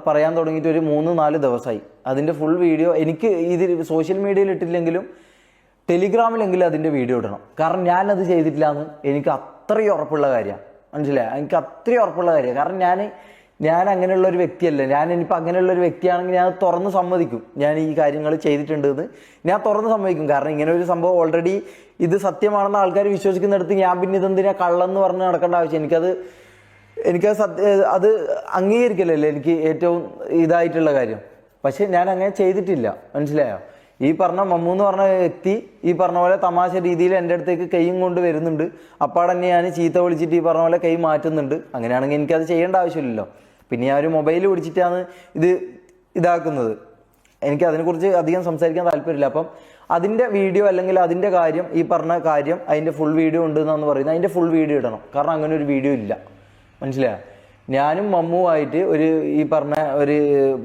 പറയാൻ തുടങ്ങിയിട്ട് ഒരു 3-4 ദിവസമായി. അതിൻ്റെ ഫുൾ വീഡിയോ എനിക്ക് ഇത് സോഷ്യൽ മീഡിയയിൽ ഇട്ടില്ലെങ്കിലും ടെലിഗ്രാമിലെങ്കിലും അതിൻ്റെ വീഡിയോ ഇടണം. കാരണം ഞാനത് ചെയ്തിട്ടില്ല എന്ന് എനിക്ക് അത്രയും ഉറപ്പുള്ള കാര്യമാണ്. മനസ്സിലായി? എനിക്ക് അത്രയും ഉറപ്പുള്ള കാര്യമാണ്. കാരണം ഞാൻ അങ്ങനെയുള്ള ഒരു വ്യക്തിയല്ല. ഇനിയിപ്പോൾ അങ്ങനെയുള്ള ഒരു വ്യക്തിയാണെങ്കിൽ ഞാൻ തുറന്ന് സമ്മതിക്കും, ഞാൻ ഈ കാര്യങ്ങൾ ചെയ്തിട്ടുണ്ട് എന്ന് ഞാൻ തുറന്ന് സമ്മതിക്കും. കാരണം ഇങ്ങനെ ഒരു സംഭവം ഓൾറെഡി ഇത് സത്യമാണെന്ന് ആൾക്കാർ വിശ്വസിക്കുന്നിടത്ത് ഞാൻ പിന്നെ ഇതെന്തിനാ കള്ളെന്ന് പറഞ്ഞ് നടക്കേണ്ട ആവശ്യം? അത് അംഗീകരിക്കലല്ലേ എനിക്ക് ഏറ്റവും ഇതായിട്ടുള്ള കാര്യം. പക്ഷെ ഞാൻ അങ്ങനെ ചെയ്തിട്ടില്ല. മനസ്സിലായോ? ഈ പറഞ്ഞ മമ്മൂ എന്ന് പറഞ്ഞ വ്യക്തി ഈ പറഞ്ഞ പോലെ തമാശ രീതിയിൽ എൻ്റെ അടുത്തേക്ക് കൈയും കൊണ്ട് വരുന്നുണ്ട്. അപ്പാടന്നെ ഞാൻ ചീത്ത വിളിച്ചിട്ട് ഈ പറഞ്ഞ പോലെ കൈ മാറ്റുന്നുണ്ട്. അങ്ങനെയാണെങ്കിൽ എനിക്കത് ചെയ്യേണ്ട ആവശ്യമില്ലല്ലോ. പിന്നെ ഞാൻ ഒരു മൊബൈൽ പിടിച്ചിട്ടാണ് ഇതാക്കുന്നത്. എനിക്ക് അതിനെക്കുറിച്ച് അധികം സംസാരിക്കാൻ താല്പര്യമില്ല. അപ്പം അതിൻ്റെ വീഡിയോ അല്ലെങ്കിൽ അതിൻ്റെ കാര്യം, ഈ പറഞ്ഞ കാര്യം അതിൻ്റെ ഫുൾ വീഡിയോ ഉണ്ട് എന്നാണ് പറയുന്നത്. അതിൻ്റെ ഫുൾ വീഡിയോ ഇടണം. കാരണം അങ്ങനെ ഒരു വീഡിയോ ഇല്ല. മനസ്സിലായോ? ഞാനും മമ്മുവായിട്ട് ഈ പറഞ്ഞ ഒരു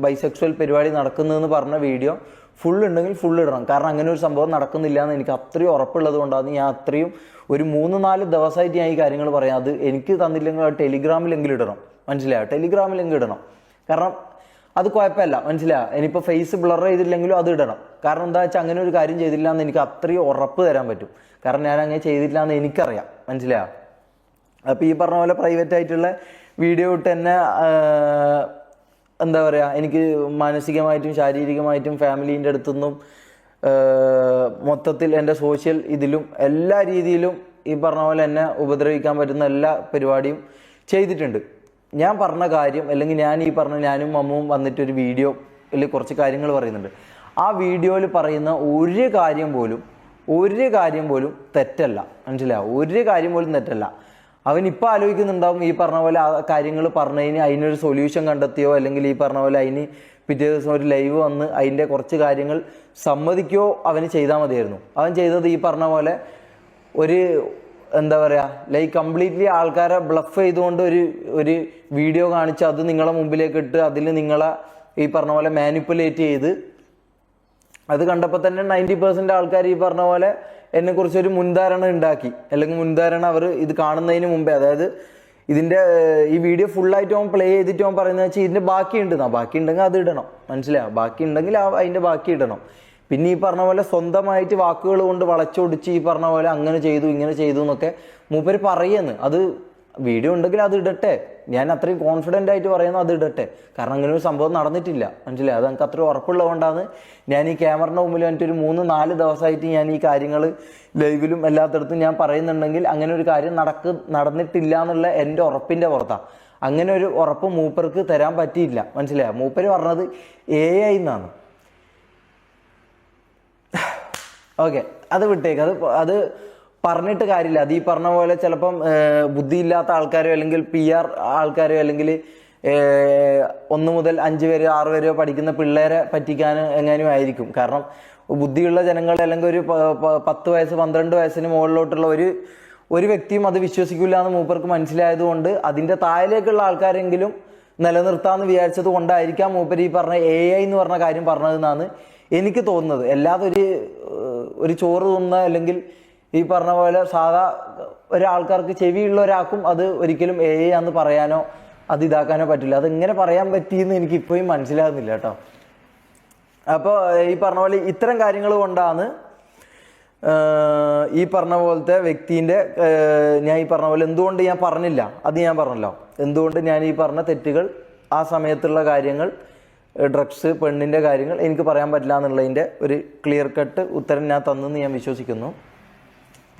ബൈസെക്സ്വൽ പരിപാടി നടക്കുന്നതെന്ന് പറഞ്ഞ വീഡിയോ ഫുൾ ഉണ്ടെങ്കിൽ ഫുൾ ഇടണം. കാരണം അങ്ങനെ ഒരു സംഭവം നടക്കുന്നില്ല എന്ന് എനിക്ക് അത്രയും ഉറപ്പുള്ളത് കൊണ്ടാണ് ഞാൻ അത്രയും ഒരു 3-4 ദിവസമായിട്ട് ഞാൻ ഈ കാര്യങ്ങൾ പറയാം. അത് എനിക്ക് തന്നില്ലെങ്കിൽ അത് ടെലിഗ്രാമിലെങ്കിലും ഇടണം. മനസ്സിലായോ? ടെലിഗ്രാമിലെങ്കിലും ഇടണം. കാരണം അത് കുഴപ്പമില്ല. മനസ്സിലായോ? ഇനിയിപ്പോൾ ഫേസ് ബ്ലർ ചെയ്തില്ലെങ്കിലും അത് ഇടണം. കാരണം എന്താ വെച്ചാൽ അങ്ങനെ ഒരു കാര്യം ചെയ്തില്ല എന്ന് എനിക്ക് അത്രയും ഉറപ്പ് തരാൻ പറ്റും. കാരണം ഞാൻ അങ്ങനെ ചെയ്തിട്ടില്ല എന്ന് എനിക്കറിയാം. മനസ്സിലായോ? അപ്പോൾ ഈ പറഞ്ഞ പോലെ പ്രൈവറ്റ് ആയിട്ടുള്ള വീഡിയോ ഇട്ട് തന്നെ എന്താ പറയുക, എനിക്ക് മാനസികമായിട്ടും ശാരീരികമായിട്ടും ഫാമിലീൻ്റെ അടുത്തുനിന്നും മൊത്തത്തിൽ എൻ്റെ സോഷ്യൽ ഇതിലും എല്ലാ രീതിയിലും ഈ പറഞ്ഞ പോലെ എന്നെ ഉപദ്രവിക്കാൻ പറ്റുന്ന എല്ലാ പരിപാടിയും ചെയ്തിട്ടുണ്ട്. ഞാൻ പറഞ്ഞ കാര്യം അല്ലെങ്കിൽ ഞാനും മമ്മുവും വന്നിട്ടൊരു വീഡിയോയിൽ കുറച്ച് കാര്യങ്ങൾ പറയുന്നുണ്ട്. ആ വീഡിയോയിൽ പറയുന്ന ഒരു കാര്യം പോലും തെറ്റല്ല. മനസ്സിലാവും? ഒരു കാര്യം പോലും തെറ്റല്ല. അവനിപ്പോൾ ആലോചിക്കുന്നുണ്ടാവും ഈ പറഞ്ഞ പോലെ ആ കാര്യങ്ങൾ പറഞ്ഞതിന് അതിനൊരു സൊല്യൂഷൻ കണ്ടെത്തിയോ അല്ലെങ്കിൽ ഈ പറഞ്ഞ പോലെ അതിന് പിറ്റേ ദിവസം ഒരു ലൈവ് വന്ന് അതിൻ്റെ കുറച്ച് കാര്യങ്ങൾ സമ്മതിക്കുകയോ അവന് ചെയ്താൽ മതിയായിരുന്നു. അവൻ ചെയ്തത് ഈ പറഞ്ഞ പോലെ ഒരു എന്താ പറയുക, കംപ്ലീറ്റ്ലി ആൾക്കാരെ ബ്ലഫ് ചെയ്തുകൊണ്ട് ഒരു വീഡിയോ കാണിച്ച് അത് നിങ്ങളെ മുമ്പിലേക്ക് ഇട്ട് അതിൽ നിങ്ങളെ ഈ പറഞ്ഞ പോലെ മാനിപ്പുലേറ്റ് ചെയ്ത് അത് കണ്ടപ്പോൾ തന്നെ 90% ആൾക്കാർ ഈ പറഞ്ഞ പോലെ എന്നെക്കുറിച്ചൊരു മുൻധാരണ ഉണ്ടാക്കി. അല്ലെങ്കിൽ മുൻധാരണ അവർ ഇത് കാണുന്നതിന് മുമ്പേ, അതായത് ഇതിൻ്റെ ഈ വീഡിയോ ഫുള്ളായിട്ട് അവൻ പ്ലേ ചെയ്തിട്ട് അവൻ പറയുന്നത് വെച്ചാൽ ഇതിൻ്റെ ബാക്കി ഉണ്ടെങ്കിൽ അത് ഇടണം. മനസ്സിലാവും? ബാക്കി ഉണ്ടെങ്കിൽ അതിൻ്റെ ബാക്കി ഇടണം. പിന്നെ ഈ പറഞ്ഞ പോലെ സ്വന്തമായിട്ട് വാക്കുകൾ കൊണ്ട് വളച്ചൊടിച്ച് ഈ പറഞ്ഞ പോലെ അങ്ങനെ ചെയ്തു ഇങ്ങനെ ചെയ്തു എന്നൊക്കെ മൂപ്പര് പറയുന്നു. അത് വീഡിയോ ഉണ്ടെങ്കിൽ അത് ഇടട്ടെ. ഞാൻ അത്രയും കോൺഫിഡൻ്റ് ആയിട്ട് പറയുന്നു അത് ഇടട്ടെ. കാരണം അങ്ങനെ ഒരു സംഭവം നടന്നിട്ടില്ല. മനസ്സിലായി? അത് എനിക്ക് അത്രയും ഉറപ്പുള്ളതുകൊണ്ടാണ് ഞാൻ ഈ ക്യാമറയുടെ മുമ്പിൽ വന്നിട്ട് ഒരു 3-4 ദിവസമായിട്ട് ഞാൻ ഈ കാര്യങ്ങൾ ലൈവിലും എല്ലാത്തിടത്തും ഞാൻ പറയുന്നുണ്ടെങ്കിൽ അങ്ങനെ ഒരു കാര്യം നടന്നിട്ടില്ല എന്നുള്ള എൻ്റെ ഉറപ്പിൻ്റെ പുറത്താണ്. അങ്ങനെ ഒരു ഉറപ്പ് മൂപ്പർക്ക് തരാൻ പറ്റിയില്ല. മനസ്സിലായോ? മൂപ്പര് പറഞ്ഞത് AI എന്നാണ്. ഓക്കെ, അത് വിട്ടേക്ക്. അത് പറഞ്ഞിട്ട് കാര്യമില്ല. അത് ഈ പറഞ്ഞ പോലെ ചിലപ്പം ബുദ്ധിയില്ലാത്ത ആൾക്കാരോ അല്ലെങ്കിൽ PR ആൾക്കാരോ അല്ലെങ്കിൽ 1 മുതൽ 5 വരെ 6 വരെയോ പഠിക്കുന്ന പിള്ളേരെ പറ്റിക്കാൻ എങ്ങനെയും ആയിരിക്കും. കാരണം ബുദ്ധിയുള്ള ജനങ്ങൾ അല്ലെങ്കിൽ ഒരു 10 വയസ്സ് 12 വയസ്സിന് മുകളിലോട്ടുള്ള ഒരു വ്യക്തിയും അത് വിശ്വസിക്കില്ല എന്ന് മൂപ്പർക്ക് മനസ്സിലായതുകൊണ്ട് അതിൻ്റെ താഴേക്കുള്ള ആൾക്കാരെങ്കിലും നിലനിർത്താമെന്ന് വിചാരിച്ചത് കൊണ്ടായിരിക്കാം മൂപ്പർ ഈ പറഞ്ഞ AI എന്ന് പറഞ്ഞ കാര്യം പറഞ്ഞതെന്നാണ് എനിക്ക് തോന്നുന്നത്. അല്ലാതെ ഒരു ചോറ് തിന്ന അല്ലെങ്കിൽ ഈ പറഞ്ഞ പോലെ സാധാ ഒരാൾക്കാർക്ക് ചെവിയുള്ള ഒരാൾക്കും അത് ഒരിക്കലും AI ആണെന്ന് പറയാനോ അത് ഇതാക്കാനോ പറ്റില്ല. അതെങ്ങനെ പറയാൻ പറ്റിയെന്ന് എനിക്ക് ഇപ്പോഴും മനസ്സിലാകുന്നില്ല കേട്ടോ. അപ്പോൾ ഈ പറഞ്ഞ പോലെ ഇത്തരം കാര്യങ്ങൾ കൊണ്ടാണ് ഈ പറഞ്ഞ പോലത്തെ വ്യക്തിൻ്റെ ഞാൻ ഈ പറഞ്ഞ പോലെ എന്തുകൊണ്ട് ഞാൻ പറഞ്ഞില്ല, അത് ഞാൻ പറഞ്ഞല്ലോ. എന്തുകൊണ്ട് ഞാൻ ഈ പറഞ്ഞ തെറ്റുകൾ, ആ സമയത്തുള്ള കാര്യങ്ങൾ, ഡ്രഗ്സ്, പെണ്ണിൻ്റെ കാര്യങ്ങൾ എനിക്ക് പറയാൻ പറ്റില്ല എന്നുള്ളതിൻ്റെ ഒരു ക്ലിയർ കട്ട് ഉത്തരം ഞാൻ തന്നെന്ന് ഞാൻ വിശ്വസിക്കുന്നു.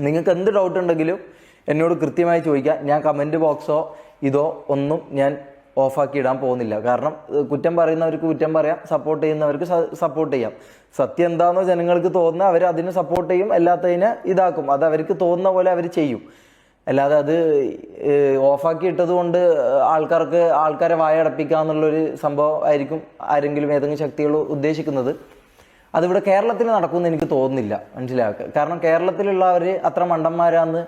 നിങ്ങൾക്ക് എന്ത് ഡൗട്ട് ഉണ്ടെങ്കിലും എന്നോട് കൃത്യമായി ചോദിക്കാം. ഞാൻ കമൻറ്റ് ബോക്സോ ഇതോ ഒന്നും ഞാൻ ഓഫാക്കി ഇടാൻ പോകുന്നില്ല. കാരണം കുറ്റം പറയുന്നവർക്ക് കുറ്റം പറയാം, സപ്പോർട്ട് ചെയ്യുന്നവർക്ക് സപ്പോർട്ട് ചെയ്യാം. സത്യം എന്താണെന്നോ ജനങ്ങൾക്ക് തോന്നുന്ന അവർ അതിന് സപ്പോർട്ട് ചെയ്യും, അല്ലാത്തതിനെ ഇതാക്കും. അത് അവർക്ക് തോന്നുന്ന പോലെ അവർ ചെയ്യും. അല്ലാതെ അത് ഓഫാക്കി ഇട്ടത് കൊണ്ട് ആൾക്കാരെ വായടപ്പിക്കുക എന്നുള്ളൊരു സംഭവം ആയിരിക്കും ആരെങ്കിലും ഏതെങ്കിലും ശക്തികൾ ഉദ്ദേശിക്കുന്നത്. അതിവിടെ കേരളത്തിൽ നടക്കുമെന്ന് എനിക്ക് തോന്നുന്നില്ല. മനസ്സിലാക്കുക. കാരണം കേരളത്തിലുള്ളവർ അത്ര മണ്ടന്മാരാന്ന്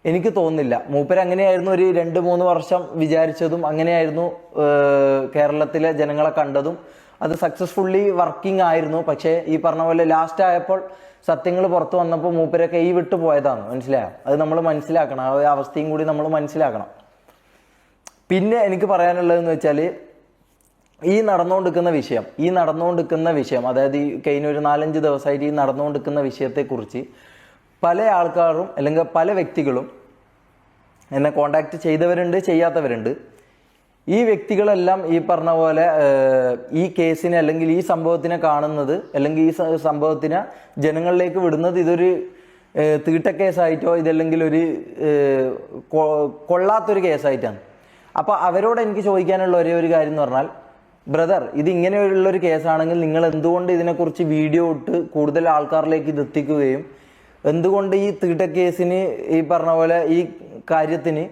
എനിക്ക് തോന്നുന്നില്ല. മൂപ്പര് അങ്ങനെയായിരുന്നു ഒരു 2-3 വർഷം വിചാരിച്ചതും, അങ്ങനെയായിരുന്നു കേരളത്തിലെ ജനങ്ങളെ കണ്ടതും, അത് സക്സസ്ഫുള്ളി വർക്കിംഗ് ആയിരുന്നു. പക്ഷേ ഈ പറഞ്ഞ പോലെ ലാസ്റ്റ് ആയപ്പോൾ സത്യങ്ങൾ പുറത്തു വന്നപ്പോൾ മൂപ്പരെ കൈ വിട്ടു പോയതാണ്. മനസ്സിലായോ? അത് നമ്മൾ മനസ്സിലാക്കണം, ആ ഒരു അവസ്ഥയും കൂടി നമ്മൾ മനസ്സിലാക്കണം. പിന്നെ എനിക്ക് പറയാനുള്ളതെന്ന് വെച്ചാൽ ഈ നടന്നുകൊണ്ടിരിക്കുന്ന വിഷയം അതായത് ഈ കഴിഞ്ഞ ഒരു 4-5 ദിവസമായിട്ട് ഈ നടന്നുകൊണ്ടിരിക്കുന്ന വിഷയത്തെക്കുറിച്ച് പല ആൾക്കാരും അല്ലെങ്കിൽ പല വ്യക്തികളും എന്നെ കോണ്ടാക്ട് ചെയ്തവരുണ്ട്, ചെയ്യാത്തവരുണ്ട്. ഈ വ്യക്തികളെല്ലാം ഈ പറഞ്ഞ പോലെ ഈ കേസിനെ അല്ലെങ്കിൽ ഈ സംഭവത്തിനെ കാണുന്നത് അല്ലെങ്കിൽ ഈ സംഭവത്തിനെ ജനങ്ങളിലേക്ക് വിടുന്നത് ഇതൊരു തീട്ടക്കേസായിട്ടോ ഇതല്ലെങ്കിൽ ഒരു കൊള്ളാത്തൊരു കേസായിട്ടാണ്. അപ്പോൾ അവരോട് എനിക്ക് ചോദിക്കാനുള്ള ഒരേ ഒരു കാര്യം എന്ന് പറഞ്ഞാൽ, ബ്രദർ, ഇത് ഇങ്ങനെയുള്ളൊരു കേസാണെങ്കിൽ നിങ്ങൾ എന്തുകൊണ്ട് ഇതിനെക്കുറിച്ച് വീഡിയോ ഇട്ട് കൂടുതൽ ആൾക്കാരിലേക്ക് ഇത് എത്തിക്കുകയും എന്തുകൊണ്ട് ഈ തീട്ടക്കേസിന് ഈ പറഞ്ഞ പോലെ ഈ കാര്യത്തിന്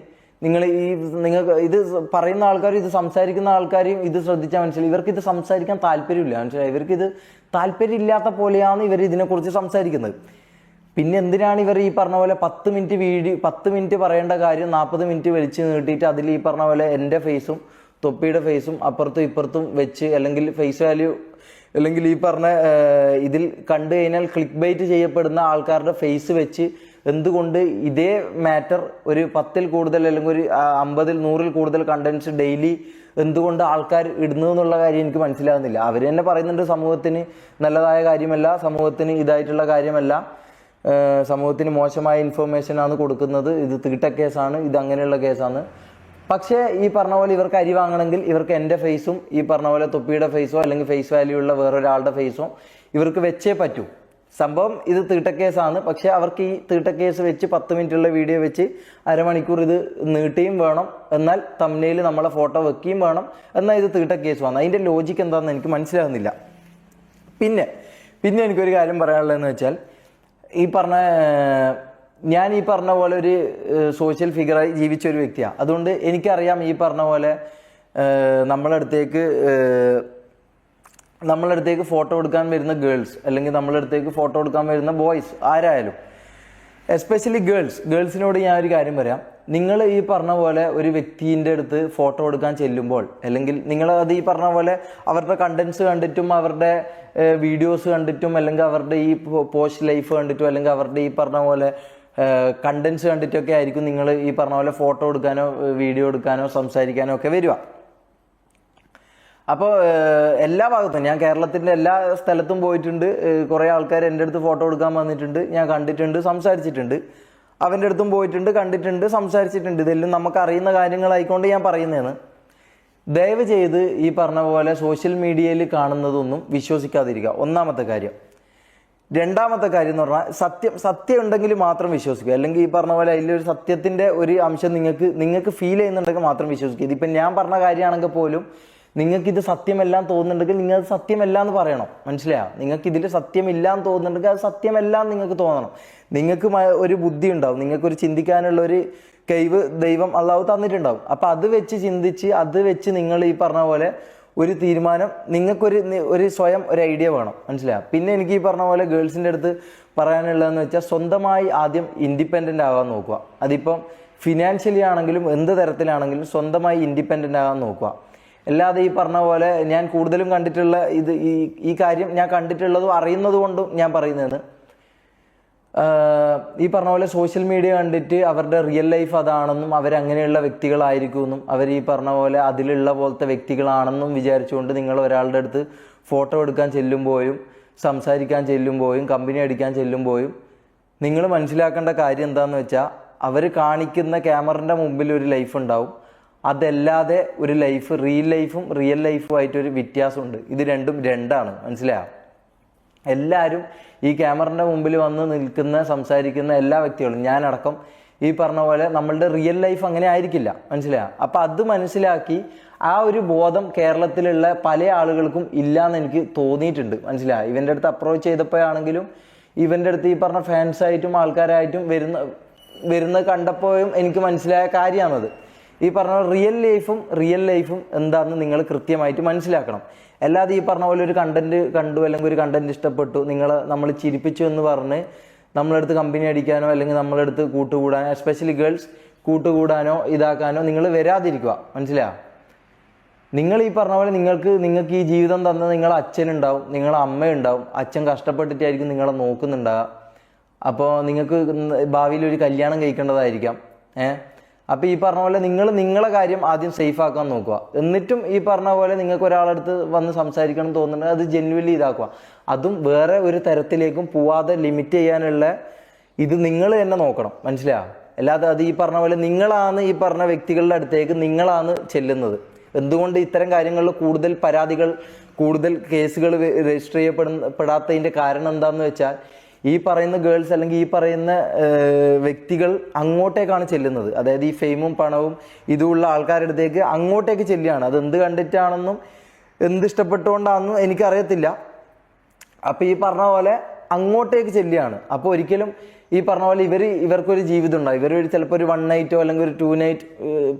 നിങ്ങൾക്ക് ഇത് പറയുന്ന ആൾക്കാരും ഇത് സംസാരിക്കുന്ന ആൾക്കാരും ഇത് ശ്രദ്ധിച്ചാൽ മനസ്സിലായി, ഇവർക്ക് ഇത് സംസാരിക്കാൻ താല്പര്യമില്ല. മനസ്സിലായി? ഇവർക്ക് ഇത് താല്പര്യമില്ലാത്ത പോലെയാണ് ഇവർ ഇതിനെക്കുറിച്ച് സംസാരിക്കുന്നത്. പിന്നെ എന്തിനാണ് ഇവർ ഈ പറഞ്ഞ പോലെ 10 മിനിറ്റ് പറയേണ്ട കാര്യം 40 മിനിറ്റ് വലിച്ചു നീട്ടിയിട്ട് അതിൽ ഈ പറഞ്ഞ പോലെ എൻ്റെ ഫേസും തൊപ്പിയുടെ ഫേസും അപ്പുറത്തും ഇപ്പുറത്തും വെച്ച് അല്ലെങ്കിൽ ഫേസ് വാല്യൂ അല്ലെങ്കിൽ ഈ പറഞ്ഞ ഇതിൽ കണ്ടു കഴിഞ്ഞാൽ ക്ലിക്ക് ബൈറ്റ് ചെയ്യപ്പെടുന്ന ആൾക്കാരുടെ ഫേസ് വെച്ച് എന്തുകൊണ്ട് ഇതേ മാറ്റർ ഒരു 10-ൽ കൂടുതൽ അല്ലെങ്കിൽ ഒരു 50-ൽ 100-ൽ കൂടുതൽ കണ്ടന്റ്സ് ഡെയിലി എന്തുകൊണ്ട് ആൾക്കാർ ഇടുന്നു എന്നുള്ള കാര്യം എനിക്ക് മനസ്സിലാകുന്നില്ല. അവർ തന്നെ പറയുന്നുണ്ട് സമൂഹത്തിന് നല്ലതായ കാര്യമല്ല, സമൂഹത്തിന് ഇതായിട്ടുള്ള കാര്യമല്ല, സമൂഹത്തിന് മോശമായ ഇൻഫർമേഷനാണ് കൊടുക്കുന്നത്, ഇത് തീട്ടക്കേസാണ്, ഇത് അങ്ങനെയുള്ള കേസാണ്. പക്ഷേ ഈ പറഞ്ഞ പോലെ ഇവർക്ക് അരി വാങ്ങണമെങ്കിൽ ഇവർക്ക് എൻ്റെ ഫേസും ഈ പറഞ്ഞ പോലെ തൊപ്പിയുടെ ഫേസോ അല്ലെങ്കിൽ ഫേസ് വാല്യൂ ഉള്ള വേറൊരാളുടെ ഫേസോ ഇവർക്ക് വെച്ചേ പറ്റൂ. സംഭവം ഇത് തീട്ടക്കേസാണ്. പക്ഷെ അവർക്ക് ഈ തീട്ടക്കേസ് വെച്ച് 10 മിനിറ്റുള്ള വീഡിയോ വെച്ച് അരമണിക്കൂർ ഇത് നീട്ടുകയും വേണം, എന്നാൽ തംബ്നെയിൽ നമ്മളെ ഫോട്ടോ വെക്കുകയും വേണം, എന്നാൽ ഇത് തീട്ടക്കേസുമാണ്. അതിൻ്റെ ലോജിക്ക് എന്താണെന്ന് എനിക്ക് മനസ്സിലാകുന്നില്ല. പിന്നെ എനിക്കൊരു കാര്യം പറയാനുള്ളതെന്ന് വെച്ചാൽ, ഞാൻ ഈ പറഞ്ഞ പോലെ ഒരു സോഷ്യൽ ഫിഗറായി ജീവിച്ച ഒരു വ്യക്തിയാണ്. അതുകൊണ്ട് എനിക്കറിയാം ഈ പറഞ്ഞ പോലെ നമ്മളടുത്തേക്ക് ഫോട്ടോ എടുക്കാൻ വരുന്ന ഗേൾസ് അല്ലെങ്കിൽ നമ്മളടുത്തേക്ക് ഫോട്ടോ എടുക്കാൻ വരുന്ന ബോയ്സ് ആരായാലും, എസ്പെഷ്യലി ഗേൾസിനോട് ഞാൻ ഒരു കാര്യം പറയാം. നിങ്ങൾ ഈ പറഞ്ഞ പോലെ ഒരു വ്യക്തിൻ്റെ അടുത്ത് ഫോട്ടോ എടുക്കാൻ ചെല്ലുമ്പോൾ അല്ലെങ്കിൽ നിങ്ങൾ അത് ഈ പറഞ്ഞ പോലെ അവരുടെ കണ്ടന്റ്സ് കണ്ടിട്ടും അവരുടെ വീഡിയോസ് കണ്ടിട്ടും അല്ലെങ്കിൽ അവരുടെ ഈ പോസ്റ്റ് ലൈഫ് കണ്ടിട്ടും അല്ലെങ്കിൽ അവരുടെ ഈ പറഞ്ഞ പോലെ കണ്ടന്റ്സ് കണ്ടിട്ടൊക്കെ ആയിരിക്കും നിങ്ങൾ ഈ പറഞ്ഞ പോലെ ഫോട്ടോ എടുക്കാനോ വീഡിയോ എടുക്കാനോ സംസാരിക്കാനോ ഒക്കെ വരിക. അപ്പോൾ എല്ലാ ഭാഗത്തും ഞാൻ കേരളത്തിൻ്റെ എല്ലാ സ്ഥലത്തും പോയിട്ടുണ്ട്. കുറേ ആൾക്കാർ എൻ്റെ അടുത്ത് ഫോട്ടോ എടുക്കാൻ വന്നിട്ടുണ്ട്, ഞാൻ കണ്ടിട്ടുണ്ട്, സംസാരിച്ചിട്ടുണ്ട്. അവൻ്റെ അടുത്തും പോയിട്ടുണ്ട്, കണ്ടിട്ടുണ്ട്, സംസാരിച്ചിട്ടുണ്ട്. ഇതെല്ലാം നമുക്ക് അറിയുന്ന കാര്യങ്ങളായിക്കൊണ്ട് ഞാൻ പറയുന്നതാണ്. ദയവ് ചെയ്ത് ഈ പറഞ്ഞ പോലെ സോഷ്യൽ മീഡിയയിൽ കാണുന്നതൊന്നും വിശ്വസിക്കാതിരിക്കുക, ഒന്നാമത്തെ കാര്യം. രണ്ടാമത്തെ കാര്യം എന്ന് പറഞ്ഞാൽ സത്യം ഉണ്ടെങ്കിൽ മാത്രം വിശ്വസിക്കുക. അല്ലെങ്കിൽ ഈ പറഞ്ഞ പോലെ അതിലൊരു സത്യത്തിൻ്റെ ഒരു അംശം നിങ്ങൾക്ക് ഫീൽ ചെയ്യുന്നുണ്ടെങ്കിൽ മാത്രം വിശ്വസിക്കുക. ഇതിപ്പം ഞാൻ പറഞ്ഞ കാര്യമാണെങ്കിൽ പോലും നിങ്ങൾക്കിത് സത്യമല്ല എന്ന് തോന്നുന്നുണ്ടെങ്കിൽ നിങ്ങൾ അത് സത്യമല്ല എന്ന് പറയണം. മനസ്സിലായോ? നിങ്ങൾക്ക് ഇതിൽ സത്യമില്ല എന്ന് തോന്നുന്നുണ്ടെങ്കിൽ അത് സത്യമല്ല എന്ന് നിങ്ങൾക്ക് തോന്നണം. നിങ്ങൾക്ക് ഒരു ബുദ്ധി ഉണ്ടാവും, നിങ്ങൾക്കൊരു ചിന്തിക്കാനുള്ള ഒരു കഴിവ് ദൈവം അള്ളാഹു തന്നിട്ടുണ്ടാവും. അപ്പം അത് വെച്ച് ചിന്തിച്ച് അത് വെച്ച് നിങ്ങൾ ഈ പറഞ്ഞ പോലെ ഒരു തീരുമാനം നിങ്ങൾക്കൊരു സ്വയം ഒരു ഐഡിയ വേണം. മനസ്സിലായോ? പിന്നെ എനിക്ക് ഈ പറഞ്ഞ പോലെ ഗേൾസിൻ്റെ അടുത്ത് പറയാനുള്ളതെന്ന് വെച്ചാൽ സ്വന്തമായി ആദ്യം ഇൻഡിപെൻഡൻ്റ് ആകാൻ നോക്കുക. അതിപ്പം ഫിനാൻഷ്യലി ആണെങ്കിലും എന്ത് തരത്തിലാണെങ്കിലും സ്വന്തമായി ഇൻഡിപെൻഡൻ്റ് ആകാൻ നോക്കുക. അല്ലാതെ ഈ പറഞ്ഞ പോലെ ഞാൻ കൂടുതലും കണ്ടിട്ടുള്ള ഈ കാര്യം ഞാൻ കണ്ടിട്ടുള്ളതും അറിയുന്നത് കൊണ്ടും ഞാൻ പറയുന്നതാണ്. ഈ പറഞ്ഞ പോലെ സോഷ്യൽ മീഡിയ കണ്ടിട്ട് അവരുടെ റിയൽ ലൈഫ് അതാണെന്നും അവരങ്ങനെയുള്ള വ്യക്തികളായിരിക്കുമെന്നും അവർ ഈ പറഞ്ഞ പോലെ അതിലുള്ള പോലത്തെ വ്യക്തികളാണെന്നും വിചാരിച്ചുകൊണ്ട് നിങ്ങൾ ഒരാളുടെ അടുത്ത് ഫോട്ടോ എടുക്കാൻ ചെല്ലുമ്പോഴും സംസാരിക്കാൻ ചെല്ലുമ്പോഴും കമ്പനി അടിക്കാൻ ചെല്ലുമ്പോഴും നിങ്ങൾ മനസ്സിലാക്കേണ്ട കാര്യം എന്താണെന്ന് വെച്ചാൽ, അവർ കാണിക്കുന്ന ക്യാമറൻ്റെ മുമ്പിൽ ഒരു ലൈഫ് ഉണ്ടാവും, അതല്ലാതെ ഒരു ലൈഫ് റിയൽ ലൈഫുമായിട്ടൊരു വ്യത്യാസമുണ്ട്. ഇത് രണ്ടാണ്. മനസ്സിലായോ? എല്ലാവരും ഈ ക്യാമറൻ്റെ മുമ്പിൽ വന്ന് നിൽക്കുന്ന സംസാരിക്കുന്ന എല്ലാ വ്യക്തികളും ഞാനടക്കം ഈ പറഞ്ഞ പോലെ നമ്മളുടെ റിയൽ ലൈഫ് അങ്ങനെ ആയിരിക്കില്ല. മനസ്സിലായോ? അപ്പം അത് മനസ്സിലാക്കി ആ ഒരു ബോധം കേരളത്തിലുള്ള പല ആളുകൾക്കും ഇല്ലയെന്ന് എനിക്ക് തോന്നിയിട്ടുണ്ട്. മനസ്സിലായോ? ഇവൻ്റെ അടുത്ത് അപ്രോച്ച് ചെയ്തപ്പോഴാണെങ്കിലും ഇവൻ്റെ അടുത്ത് ഈ പറഞ്ഞ ഫാൻസായിട്ടും ആൾക്കാരായിട്ടും വരുന്ന കണ്ടപ്പോഴും എനിക്ക് മനസ്സിലായ കാര്യമാണത്. ഈ പറഞ്ഞ റിയൽ ലൈഫും എന്താണെന്ന് നിങ്ങൾ കൃത്യമായിട്ട് മനസ്സിലാക്കണം. അല്ലാതെ ഈ പറഞ്ഞ പോലെ ഒരു കണ്ടന്റ് കണ്ടു അല്ലെങ്കിൽ ഒരു കണ്ടന്റ് ഇഷ്ടപ്പെട്ടു നമ്മൾ ചിരിപ്പിച്ചു എന്ന് പറഞ്ഞ് നമ്മളടുത്ത് കമ്പനി അടിക്കാനോ അല്ലെങ്കിൽ നമ്മളടുത്ത് കൂട്ടുകൂടാനോ, എസ്പെഷ്യലി ഗേൾസ് കൂട്ടുകൂടാനോ ഇതാക്കാനോ നിങ്ങൾ വരാതിരിക്കുക. മനസ്സിലായോ? നിങ്ങൾ ഈ പറഞ്ഞ പോലെ നിങ്ങൾക്ക് ഈ ജീവിതം തന്ന നിങ്ങളെ അച്ഛനുണ്ടാവും, നിങ്ങളെ അമ്മയുണ്ടാവും. അച്ഛൻ കഷ്ടപ്പെട്ടിട്ടായിരിക്കും നിങ്ങളെ നോക്കുന്നുണ്ടാവുക. അപ്പോൾ നിങ്ങൾക്ക് ഭാവിയിൽ ഒരു കല്യാണം കഴിക്കേണ്ടതായിരിക്കാം. അപ്പോൾ ഈ പറഞ്ഞ പോലെ നിങ്ങളെ കാര്യം ആദ്യം സേഫ് ആക്കാൻ നോക്കുക. എന്നിട്ടും ഈ പറഞ്ഞ പോലെ നിങ്ങൾക്ക് ഒരാളടുത്ത് വന്ന് സംസാരിക്കണം തോന്നുന്നുണ്ട്, അത് ജെന്യുവൻലി ഇതാക്കുക. അതും വേറെ ഒരു തരത്തിലേക്കും പോവാതെ ലിമിറ്റ് ചെയ്യാനുള്ള ഇത് നിങ്ങൾ തന്നെ നോക്കണം, മനസ്സിലാവും. അല്ലാതെ അത് ഈ പറഞ്ഞ പോലെ നിങ്ങളാണ് ഈ പറഞ്ഞ വ്യക്തികളുടെ അടുത്തേക്ക് നിങ്ങളാണ് ചെല്ലുന്നത്. എന്തുകൊണ്ട് ഇത്തരം കാര്യങ്ങളിൽ കൂടുതൽ പരാതികൾ, കൂടുതൽ കേസുകൾ രജിസ്റ്റർ ചെയ്യപ്പെടാത്തതിൻ്റെ കാരണം എന്താണെന്ന് വെച്ചാൽ ഈ പറയുന്ന ഗേൾസ് അല്ലെങ്കിൽ ഈ പറയുന്ന വ്യക്തികൾ അങ്ങോട്ടേക്കാണ് ചെല്ലുന്നത്. അതായത് ഈ ഫെയിമും പണവും ഇതുള്ള ആൾക്കാരുടെ അടുത്തേക്ക് അങ്ങോട്ടേക്ക് ചെല്ലുകയാണ്. അത് എന്ത് കണ്ടിട്ടാണെന്നും എന്ത് ഇഷ്ടപ്പെട്ടുകൊണ്ടാണെന്നും എനിക്കറിയത്തില്ല. അപ്പോൾ ഈ പറഞ്ഞ പോലെ അങ്ങോട്ടേക്ക് ചെല്ലുകയാണ്. അപ്പോൾ ഒരിക്കലും ഈ പറഞ്ഞ പോലെ ഇവർക്കൊരു ജീവിതം ഉണ്ടാവും. ഇവർ ചിലപ്പോൾ ഒരു 1 നൈറ്റോ അല്ലെങ്കിൽ ഒരു 2 നൈറ്റ്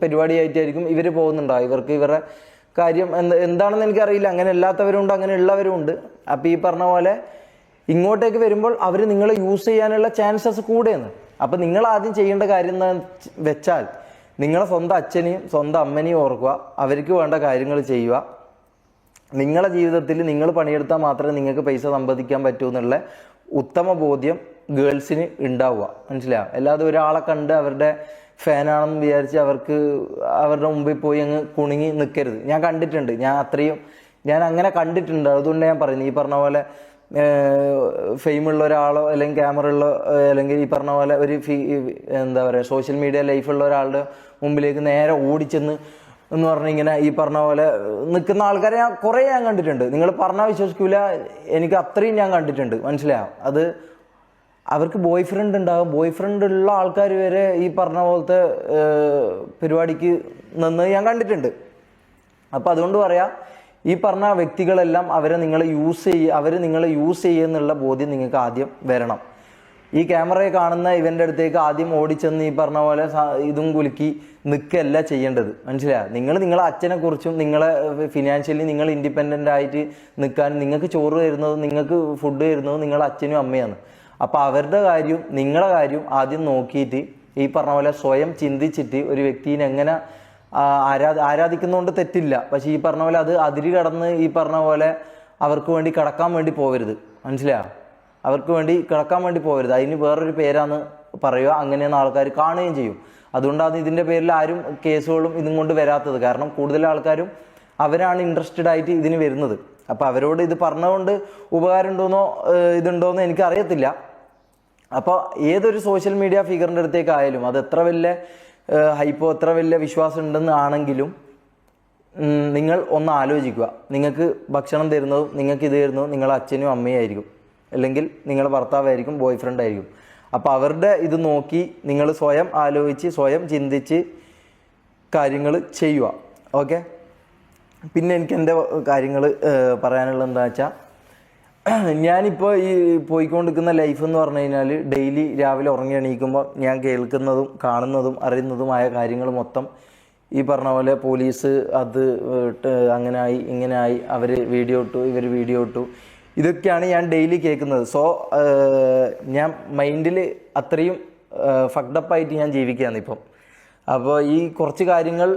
പരിപാടിയായിട്ടായിരിക്കും ഇവർ പോകുന്നുണ്ടാവും. ഇവരുടെ കാര്യം എന്താണെന്ന് എനിക്കറിയില്ല. അങ്ങനെ അല്ലാത്തവരുണ്ട്, അങ്ങനെ ഉള്ളവരുണ്ട്. അപ്പോൾ ഈ പറഞ്ഞ പോലെ ഇങ്ങോട്ടേക്ക് വരുമ്പോൾ അവർ നിങ്ങളെ യൂസ് ചെയ്യാനുള്ള ചാൻസസ് കൂടെയാണ്. അപ്പം നിങ്ങൾ ആദ്യം ചെയ്യേണ്ട കാര്യം എന്താ വെച്ചാൽ നിങ്ങളെ സ്വന്തം അച്ഛനെയും സ്വന്തം അമ്മനെയും ഓർക്കുക, അവർക്ക് വേണ്ട കാര്യങ്ങൾ ചെയ്യുക. നിങ്ങളെ ജീവിതത്തിൽ നിങ്ങൾ പണിയെടുത്താൽ മാത്രമേ നിങ്ങൾക്ക് പൈസ സമ്പാദിക്കാൻ പറ്റൂ എന്നുള്ള ഉത്തമ ബോധ്യം ഗേൾസിന് ഉണ്ടാവുക, മനസ്സിലാവുക. അല്ലാതെ ഒരാളെ കണ്ട് അവരുടെ ഫാനാണെന്ന് വിചാരിച്ച് അവരുടെ മുമ്പിൽ പോയി അങ്ങ് കുണുങ്ങി നിൽക്കരുത്. ഞാൻ കണ്ടിട്ടുണ്ട്, ഞാൻ അങ്ങനെ കണ്ടിട്ടുണ്ട്. അതുകൊണ്ട് ഞാൻ പറയുന്നത്, ഈ പറഞ്ഞ പോലെ ഫെയിമുള്ള ഒരാളോ അല്ലെങ്കിൽ ക്യാമറ ഉള്ള അല്ലെങ്കിൽ ഈ പറഞ്ഞ പോലെ ഒരു എന്താ പറയുക സോഷ്യൽ മീഡിയ ലൈഫുള്ള ഒരാളുടെ മുമ്പിലേക്ക് നേരെ ഓടിച്ചെന്ന് എന്ന് പറഞ്ഞിങ്ങനെ ഈ പറഞ്ഞ പോലെ നിൽക്കുന്ന ആൾക്കാരെ കുറേ ഞാൻ കണ്ടിട്ടുണ്ട്. നിങ്ങൾ പറഞ്ഞാൽ വിശ്വസിക്കൂല, എനിക്ക് അത്രയും ഞാൻ കണ്ടിട്ടുണ്ട്, മനസ്സിലാവും. അത് അവർക്ക് ബോയ് ഫ്രണ്ട് ഉണ്ടാകും. ബോയ് ഫ്രണ്ട് ഉള്ള ആൾക്കാർ വരെ ഈ പറഞ്ഞ പോലത്തെ പരിപാടിക്ക് നിന്ന് ഞാൻ കണ്ടിട്ടുണ്ട്. അപ്പം അതുകൊണ്ട് പറയാം, ഈ പറഞ്ഞ വ്യക്തികളെല്ലാം അവർ നിങ്ങളെ യൂസ് ചെയ്യുന്നുള്ള ബോധ്യം നിങ്ങൾക്ക് ആദ്യം വരണം. ഈ ക്യാമറയെ കാണുന്ന ഇവൻ്റെ അടുത്തേക്ക് ആദ്യം ഓടിച്ചെന്ന് ഈ പറഞ്ഞ പോലെ ഇതും കുലുക്കി നിൽക്കല്ല ചെയ്യേണ്ടത്, മനസ്സിലായോ. നിങ്ങളെ അച്ഛനെ കുറിച്ചും നിങ്ങളെ ഫിനാൻഷ്യലി നിങ്ങൾ ഇൻഡിപെൻഡൻ്റ് ആയിട്ട് നിൽക്കാൻ, നിങ്ങൾക്ക് ചോറ് തരുന്നതും നിങ്ങൾക്ക് ഫുഡ് തരുന്നതും നിങ്ങളെ അച്ഛനും അമ്മയാണ്. അപ്പോൾ അവരുടെ കാര്യവും നിങ്ങളെ കാര്യവും ആദ്യം നോക്കിയിട്ട് ഈ പറഞ്ഞ പോലെ സ്വയം ചിന്തിച്ചിട്ട് ഒരു വ്യക്തിനെ എങ്ങനെ ആരാധിക്കുന്നതുകൊണ്ട് തെറ്റില്ല. പക്ഷെ ഈ പറഞ്ഞ പോലെ അത് അതിര് കടന്ന് ഈ പറഞ്ഞ പോലെ അവർക്ക് വേണ്ടി കിടക്കാൻ വേണ്ടി പോകരുത്, മനസ്സിലായോ. അവർക്ക് വേണ്ടി കിടക്കാൻ വേണ്ടി പോകരുത്. അതിന് വേറൊരു പേരാന്ന് പറയുക, അങ്ങനെയാണ് ആൾക്കാർ കാണുകയും ചെയ്യും. അതുകൊണ്ടാണ് ഇതിൻ്റെ പേരിൽ ആരും കേസുകളും ഇതും കൊണ്ട് വരാത്തത്. കാരണം കൂടുതൽ ആൾക്കാരും അവരാണ് ഇൻട്രസ്റ്റഡ് ആയിട്ട് ഇതിന് വരുന്നത്. അപ്പോൾ അവരോട് ഇത് പറഞ്ഞുകൊണ്ട് ഉപകാരം ഉണ്ടോന്നോ ഇതുണ്ടോയെന്നോ എനിക്കറിയത്തില്ല. അപ്പോൾ ഏതൊരു സോഷ്യൽ മീഡിയ ഫിഗറിൻ്റെ അടുത്തേക്കായാലും അത് എത്ര വലിയ ഹൈപ്പോ എത്ര വലിയ വിശ്വാസം ഉണ്ടെന്ന് ആണെങ്കിലും നിങ്ങൾ ഒന്ന് ആലോചിക്കുക. നിങ്ങൾക്ക് ഭക്ഷണം തരുന്നതും നിങ്ങൾക്ക് ഇത് തരുന്നതും നിങ്ങളെ അച്ഛനും അമ്മയും ആയിരിക്കും, അല്ലെങ്കിൽ നിങ്ങളുടെ ഭർത്താവായിരിക്കും, ബോയ് ഫ്രണ്ട് ആയിരിക്കും. അപ്പോൾ അവരുടെ ഇത് നോക്കി നിങ്ങൾ സ്വയം ആലോചിച്ച് സ്വയം ചിന്തിച്ച് കാര്യങ്ങൾ ചെയ്യുക. ഓക്കെ. പിന്നെ എനിക്ക് എൻ്റെ കാര്യങ്ങൾ പറയാനുള്ളത് എന്താ വെച്ചാൽ, ഞാനിപ്പോൾ ഈ പോയിക്കൊണ്ടിരിക്കുന്ന ലൈഫ് എന്ന് പറഞ്ഞു കഴിഞ്ഞാൽ ഡെയിലി രാവിലെ ഉറങ്ങി എണീക്കുമ്പോൾ ഞാൻ കേൾക്കുന്നതും കാണുന്നതും അറിയുന്നതുമായ കാര്യങ്ങൾ മൊത്തം ഈ പറഞ്ഞ പോലെ പോലീസ് അത് അങ്ങനായി ഇങ്ങനായി, അവർ വീഡിയോ ഇട്ടു, ഇവർ വീഡിയോ ഇട്ടു, ഇതൊക്കെയാണ് ഞാൻ ഡെയിലി കേൾക്കുന്നത്. സോ ഞാൻ മൈൻഡിൽ അത്രയും ഫക്ഡപ്പായിട്ട് ഞാൻ ജീവിക്കുകയാണ് ഇപ്പം. അപ്പോൾ ഈ കുറച്ച് കാര്യങ്ങൾ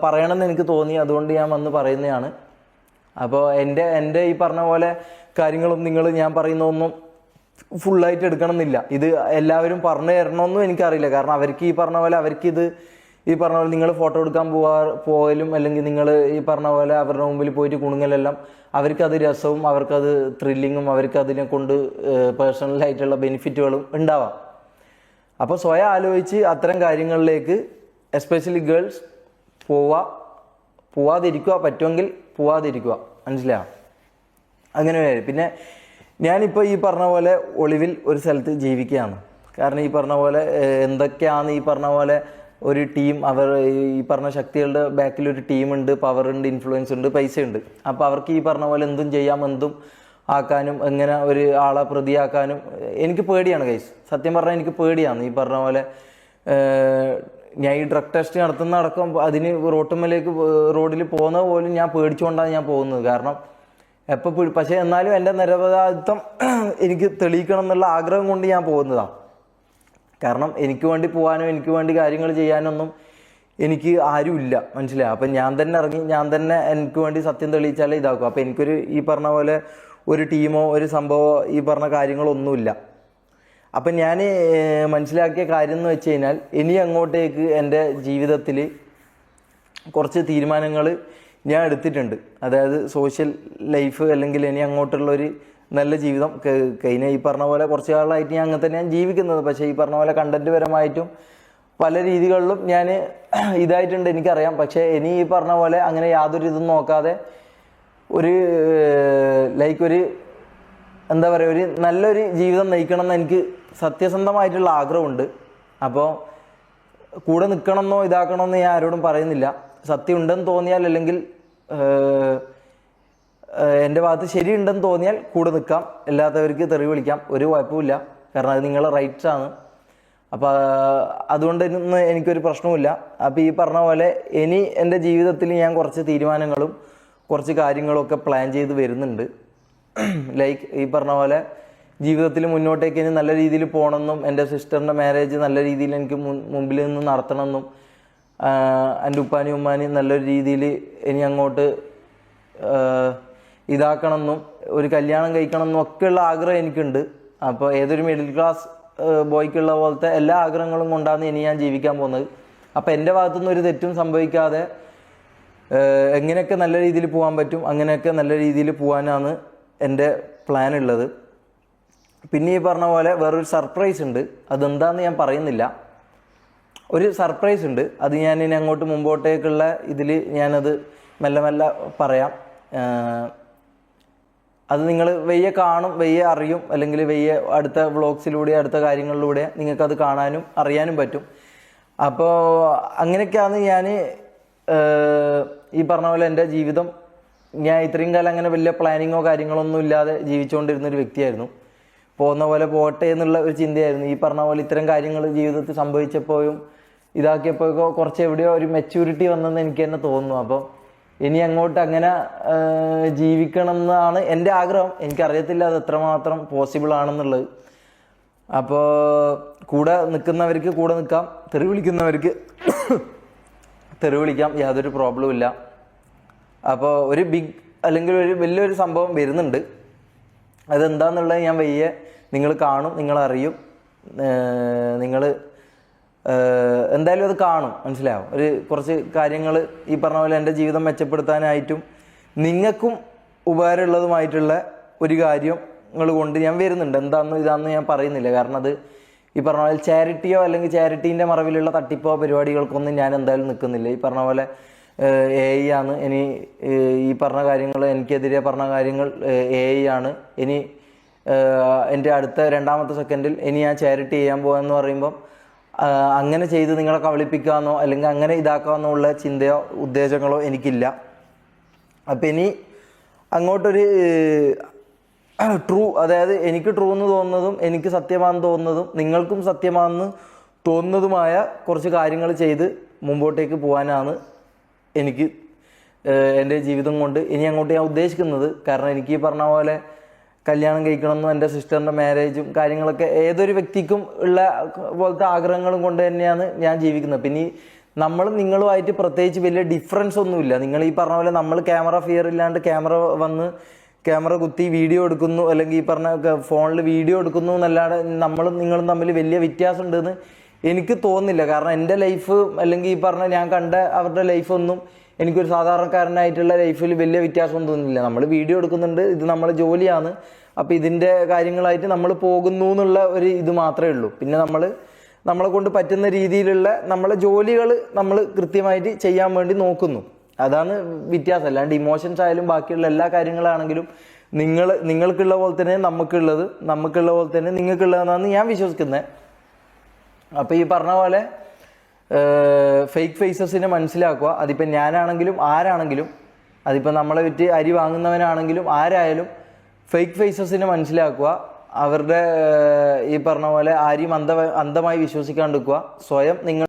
പറയണമെന്ന് എനിക്ക് തോന്നി, അതുകൊണ്ട് ഞാൻ വന്ന് പറയുന്നതാണ്. അപ്പോൾ എൻ്റെ ഈ പറഞ്ഞ പോലെ കാര്യങ്ങളും ഞാൻ പറയുന്നതൊന്നും ഫുള്ളായിട്ട് എടുക്കണമെന്നില്ല. ഇത് എല്ലാവരും പറഞ്ഞു തരണമെന്നും എനിക്കറിയില്ല. കാരണം അവർക്ക് ഈ പറഞ്ഞ പോലെ ഈ പറഞ്ഞ പോലെ നിങ്ങൾ ഫോട്ടോ എടുക്കാൻ പോകലും അല്ലെങ്കിൽ നിങ്ങൾ ഈ പറഞ്ഞ പോലെ അവരുടെ മുമ്പിൽ പോയിട്ട് കുണുങ്ങലെല്ലാം അവർക്കത് രസവും അവർക്കത് ത്രില്ലിങ്ങും അവർക്ക് കൊണ്ട് പേഴ്സണലായിട്ടുള്ള ബെനിഫിറ്റുകളും ഉണ്ടാവാം. അപ്പോൾ സ്വയം ആലോചിച്ച് അത്തരം കാര്യങ്ങളിലേക്ക് എസ്പെഷ്യലി ഗേൾസ് പോവാതിരിക്കുക, പറ്റുമെങ്കിൽ പോവാതിരിക്കുക, മനസ്സിലാവും. അങ്ങനെ പിന്നെ ഞാനിപ്പോൾ ഈ പറഞ്ഞ പോലെ ഒളിവിൽ ഒരു സ്ഥലത്ത് ജീവിക്കുകയാണ്. കാരണം ഈ പറഞ്ഞ പോലെ എന്തൊക്കെയാണ് ഈ പറഞ്ഞ പോലെ ഒരു ടീം, ഈ പറഞ്ഞ ശക്തികളുടെ ബാക്കിൽ ഒരു ടീമുണ്ട്, പവറുണ്ട്, ഇൻഫ്ലുവൻസ് ഉണ്ട്, പൈസ ഉണ്ട്. അപ്പോൾ അവർക്ക് ഈ പറഞ്ഞ പോലെ എന്തും ചെയ്യാം, എന്തും ആക്കാനും എങ്ങനെ ഒരു ആളെ പ്രതിയാക്കാനും എനിക്ക് പേടിയാണ് ഗൈസ്. സത്യം പറഞ്ഞാൽ എനിക്ക് പേടിയാണ്. ഈ പറഞ്ഞ പോലെ ഞാൻ ഈ ഡ്രഗ് ടെസ്റ്റ് നടത്തുന്നതടക്കം അതിന് റോഡിൽ പോകുന്നത് പോലും ഞാൻ പേടിച്ചുകൊണ്ടാണ് ഞാൻ പോകുന്നത്. കാരണം പക്ഷേ എന്നാലും എൻ്റെ നിരപരാധിത്വം എനിക്ക് തെളിയിക്കണം എന്നുള്ള ആഗ്രഹം കൊണ്ട് ഞാൻ പോകുന്നതാണ്. കാരണം എനിക്ക് വേണ്ടി പോകാനും എനിക്ക് വേണ്ടി കാര്യങ്ങൾ ചെയ്യാനൊന്നും എനിക്ക് ആരുമില്ല, മനസ്സിലായി. അപ്പം ഞാൻ തന്നെ ഇറങ്ങി ഞാൻ തന്നെ എനിക്ക് വേണ്ടി സത്യം തെളിയിച്ചാലേ ഇതാക്കും. അപ്പം എനിക്കൊരു ഈ പറഞ്ഞ പോലെ ഒരു ടീമോ ഒരു സംഭവമോ ഈ പറഞ്ഞ കാര്യങ്ങളൊന്നുമില്ല. അപ്പം ഞാൻ മനസ്സിലാക്കിയ കാര്യം എന്ന് വെച്ച് കഴിഞ്ഞാൽ ഇനി അങ്ങോട്ടേക്ക് എൻ്റെ ജീവിതത്തിൽ കുറച്ച് തീരുമാനങ്ങൾ ഞാൻ എടുത്തിട്ടുണ്ട്. അതായത് സോഷ്യൽ ലൈഫ് അല്ലെങ്കിൽ ഇനി അങ്ങോട്ടുള്ളൊരു നല്ല ജീവിതം. കഴിഞ്ഞ ഈ പറഞ്ഞ പോലെ കുറച്ച് കാലമായിട്ട് ഞാൻ അങ്ങനെ തന്നെയാണ് ജീവിക്കുന്നത്. പക്ഷേ ഈ പറഞ്ഞ പോലെ കണ്ടന്റ് പരമായിട്ടും പല രീതികളിലും ഞാൻ ഇതായിട്ടുണ്ട്, എനിക്കറിയാം. പക്ഷേ ഇനി ഈ പറഞ്ഞ പോലെ അങ്ങനെ യാതൊരു ഇതും നോക്കാതെ ഒരു ഒരു എന്താ പറയുക, ഒരു നല്ലൊരു ജീവിതം നയിക്കണം എന്ന് എനിക്ക് സത്യസന്ധമായിട്ടുള്ള ആഗ്രഹമുണ്ട്. അപ്പോൾ കൂടെ നിൽക്കണമെന്നോ ഇതാക്കണമെന്നോ ഞാൻ ആരോടും പറയുന്നില്ല. സത്യം ഉണ്ടെന്ന് തോന്നിയാൽ അല്ലെങ്കിൽ എൻ്റെ ഭാഗത്ത് ശരിയുണ്ടെന്ന് തോന്നിയാൽ കൂടെ നിൽക്കാം, അല്ലാത്തവർക്ക് തെറി വിളിക്കാം, ഒരു കുഴപ്പമില്ല. കാരണം അത് നിങ്ങളുടെ റൈറ്റ്സ് ആണ്. അപ്പോൾ അതുകൊണ്ട് എനിക്കൊരു പ്രശ്നവുമില്ല. അപ്പോൾ ഈ പറഞ്ഞ പോലെ ഇനി എൻ്റെ ജീവിതത്തിൽ ഞാൻ കുറച്ച് തീരുമാനങ്ങളും കുറച്ച് കാര്യങ്ങളൊക്കെ പ്ലാൻ ചെയ്ത് വരുന്നുണ്ട്. ഈ പറഞ്ഞ പോലെ ജീവിതത്തിൽ മുന്നോട്ടേക്ക് ഇനി നല്ല രീതിയിൽ പോകണമെന്നും എൻ്റെ സിസ്റ്ററിൻ്റെ മാരേജ് നല്ല രീതിയിൽ എനിക്ക് മുമ്പിൽ നിന്ന് നടത്തണമെന്നും എൻ്റെ ഉപ്പാനും ഉമ്മാനും നല്ലൊരു രീതിയിൽ ഇനി അങ്ങോട്ട് ഇതാക്കണമെന്നും ഒരു കല്യാണം കഴിക്കണമെന്നും ഒക്കെയുള്ള ആഗ്രഹം എനിക്കുണ്ട്. അപ്പോൾ ഏതൊരു മിഡിൽ ക്ലാസ് ബോയ്ക്കുള്ള പോലത്തെ എല്ലാ ആഗ്രഹങ്ങളും കൊണ്ടാണ് ഇനി ഞാൻ ജീവിക്കാൻ പോകുന്നത്. അപ്പോൾ എൻ്റെ ഭാഗത്തുനിന്ന് ഒരു തെറ്റും സംഭവിക്കാതെ എങ്ങനെയൊക്കെ നല്ല രീതിയിൽ പോകാൻ പറ്റും അങ്ങനെയൊക്കെ നല്ല രീതിയിൽ പോകാനാണ് എൻ്റെ പ്ലാൻ ഉള്ളത്. പിന്നെ ഈ പറഞ്ഞ പോലെ വേറൊരു സർപ്രൈസ് ഉണ്ട്. അതെന്താണെന്ന് ഞാൻ പറയുന്നില്ല. ഒരു സർപ്രൈസ് ഉണ്ട്. അത് ഞാൻ ഇനി അങ്ങോട്ട് മുമ്പോട്ടേക്കുള്ള ഇതിൽ ഞാനത് മെല്ലെ മെല്ലെ പറയാം. അത് നിങ്ങൾ വെയ്യെ കാണും, വെയ്യെ അറിയും, അല്ലെങ്കിൽ വെയ്യെ അടുത്ത വ്ളോഗ്സിലൂടെ അടുത്ത കാര്യങ്ങളിലൂടെ നിങ്ങൾക്കത് കാണാനും അറിയാനും പറ്റും. അപ്പോൾ അങ്ങനെയൊക്കെയാണ് ഞാൻ ഈ പറഞ്ഞ പോലെ എൻ്റെ ജീവിതം. ഞാൻ ഇത്രയും കാലം അങ്ങനെ വലിയ പ്ലാനിങ്ങോ കാര്യങ്ങളൊന്നും ഇല്ലാതെ ജീവിച്ചുകൊണ്ടിരുന്നൊരു വ്യക്തിയായിരുന്നു. പോകുന്ന പോലെ പോട്ടെ എന്നുള്ള ഒരു ചിന്തയായിരുന്നു. ഈ പറഞ്ഞ പോലെ ഇത്തരം കാര്യങ്ങൾ ജീവിതത്തിൽ സംഭവിച്ചപ്പോഴും ഇതാക്കിയപ്പോഴൊക്കെ കുറച്ച് എവിടെയോ ഒരു മെച്യൂരിറ്റി വന്നെന്ന് എനിക്ക് തന്നെ തോന്നുന്നു. അപ്പോൾ ഇനി അങ്ങോട്ട് അങ്ങനെ ജീവിക്കണം എന്നാണ് എൻ്റെ ആഗ്രഹം. എനിക്കറിയത്തില്ല അത് എത്രമാത്രം പോസിബിൾ ആണെന്നുള്ളത്. അപ്പോൾ കൂടെ നിൽക്കുന്നവർക്ക് കൂടെ നിൽക്കാം, തെറി വിളിക്കുന്നവർക്ക് തെറി വിളിക്കാം, യാതൊരു പ്രോബ്ലവും ഇല്ല. അപ്പോൾ ഒരു ബിഗ് അല്ലെങ്കിൽ ഒരു വലിയൊരു സംഭവം വരുന്നുണ്ട്. അതെന്താണെന്നുള്ളത് ഞാൻ വയ്യെ നിങ്ങൾ കാണും, നിങ്ങളറിയും, നിങ്ങൾ എന്തായാലും അത് കാണും, മനസ്സിലാവും. ഒരു കുറച്ച് കാര്യങ്ങൾ ഈ പറഞ്ഞ പോലെ എൻ്റെ ജീവിതം മെച്ചപ്പെടുത്താനായിട്ടും നിങ്ങൾക്കും ഉപകാരമുള്ളതുമായിട്ടുള്ള ഒരു കാര്യങ്ങൾ കൊണ്ട് ഞാൻ വരുന്നുണ്ട്. എന്താണെന്ന് ഇതാണെന്ന് ഞാൻ പറയുന്നില്ല. കാരണം അത് ഈ പറഞ്ഞ പോലെ ചാരിറ്റിയോ അല്ലെങ്കിൽ ചാരിറ്റീൻ്റെ മറവിലുള്ള തട്ടിപ്പോ പരിപാടികൾക്കൊന്നും ഞാൻ എന്തായാലും നിൽക്കുന്നില്ല. ഈ പറഞ്ഞ പോലെ AI ആണ് ഇനി ഈ പറഞ്ഞ കാര്യങ്ങൾ, എനിക്കെതിരെ പറഞ്ഞ കാര്യങ്ങൾ AI ആണ്. ഇനി എൻ്റെ അടുത്ത രണ്ടാമത്തെ സെക്കൻഡിൽ ഇനി ഞാൻ ചാരിറ്റി ചെയ്യാൻ പോകാമെന്ന് പറയുമ്പം അങ്ങനെ ചെയ്ത് നിങ്ങളെ കബളിപ്പിക്കാമെന്നോ അല്ലെങ്കിൽ അങ്ങനെ ഇതാക്കാമെന്നോ ഉള്ള ചിന്തയോ ഉദ്ദേശങ്ങളോ എനിക്കില്ല. അപ്പം ഇനി അങ്ങോട്ടൊരു ട്രൂ, അതായത് എനിക്ക് ട്രൂ എന്ന് തോന്നുന്നതും എനിക്ക് സത്യമാണെന്ന് തോന്നുന്നതും നിങ്ങൾക്കും സത്യമാണെന്ന് തോന്നുന്നതുമായ കുറച്ച് കാര്യങ്ങൾ ചെയ്ത് മുമ്പോട്ടേക്ക് പോകാനാണ് എനിക്ക് എൻ്റെ ജീവിതം കൊണ്ട് ഇനി അങ്ങോട്ട് ഞാൻ ഉദ്ദേശിക്കുന്നത്. കാരണം എനിക്ക് ഈ പറഞ്ഞ പോലെ കല്യാണം കഴിക്കണമെന്നും എൻ്റെ സിസ്റ്ററിൻ്റെ മാരേജും കാര്യങ്ങളൊക്കെ ഏതൊരു വ്യക്തിക്കും ഉള്ള പോലത്തെ ആഗ്രഹങ്ങളും കൊണ്ട് തന്നെയാണ് ഞാൻ ജീവിക്കുന്നത്. പിന്നെ നമ്മളും നിങ്ങളുമായിട്ട് പ്രത്യേകിച്ച് വലിയ ഡിഫറൻസ് ഒന്നുമില്ല. നിങ്ങൾ ഈ പറഞ്ഞ പോലെ നമ്മൾ ക്യാമറ ഫിയർ ഇല്ലാണ്ട് ക്യാമറ കുത്തി വീഡിയോ എടുക്കുന്നു, അല്ലെങ്കിൽ ഈ പറഞ്ഞ ഫോണിൽ വീഡിയോ എടുക്കുന്നു എന്നല്ലാതെ നമ്മളും നിങ്ങളും തമ്മിൽ വലിയ വ്യത്യാസം ഉണ്ടെന്ന് എനിക്ക് തോന്നുന്നില്ല. കാരണം എൻ്റെ ലൈഫ് അല്ലെങ്കിൽ ഈ പറഞ്ഞ ഞാൻ കണ്ട അവരുടെ ലൈഫൊന്നും എനിക്കൊരു സാധാരണക്കാരനായിട്ടുള്ള ലൈഫിൽ വലിയ വ്യത്യാസം തോന്നുന്നില്ല. നമ്മൾ വീഡിയോ എടുക്കുന്നുണ്ട്, ഇത് നമ്മളെ ജോലിയാണ്. അപ്പോൾ ഇതിൻ്റെ കാര്യങ്ങളായിട്ട് നമ്മൾ പോകുന്നു എന്നുള്ള ഒരു ഇത് മാത്രമേ ഉള്ളൂ. പിന്നെ നമ്മളെ കൊണ്ട് പറ്റുന്ന രീതിയിലുള്ള നമ്മളെ ജോലികൾ നമ്മൾ കൃത്യമായിട്ട് ചെയ്യാൻ വേണ്ടി നോക്കുന്നു. അതാണ് വ്യത്യാസം. അല്ലാണ്ട് ഇമോഷൻസ് ആയാലും ബാക്കിയുള്ള എല്ലാ കാര്യങ്ങളാണെങ്കിലും നിങ്ങൾക്കുള്ള പോലെ തന്നെ നമുക്കുള്ള പോലെ തന്നെ നിങ്ങൾക്കുള്ളതെന്നാണ് ഞാൻ വിശ്വസിക്കുന്നത്. അപ്പോൾ ഈ പറഞ്ഞ പോലെ ഫേക്ക് ഫേസസിനെ മനസ്സിലാക്കുക. അതിപ്പോൾ ഞാനാണെങ്കിലും ആരാണെങ്കിലും, അതിപ്പോൾ നമ്മളെ വിറ്റ് അരി വാങ്ങുന്നവനാണെങ്കിലും ആരായാലും ഫേക്ക് ഫേസസിനെ മനസ്സിലാക്കുക. അവരുടെ ഈ പറഞ്ഞ പോലെ ആരെയും അന്ധമായി വിശ്വസിക്കാണ്ടിരിക്കുക. സ്വയം നിങ്ങൾ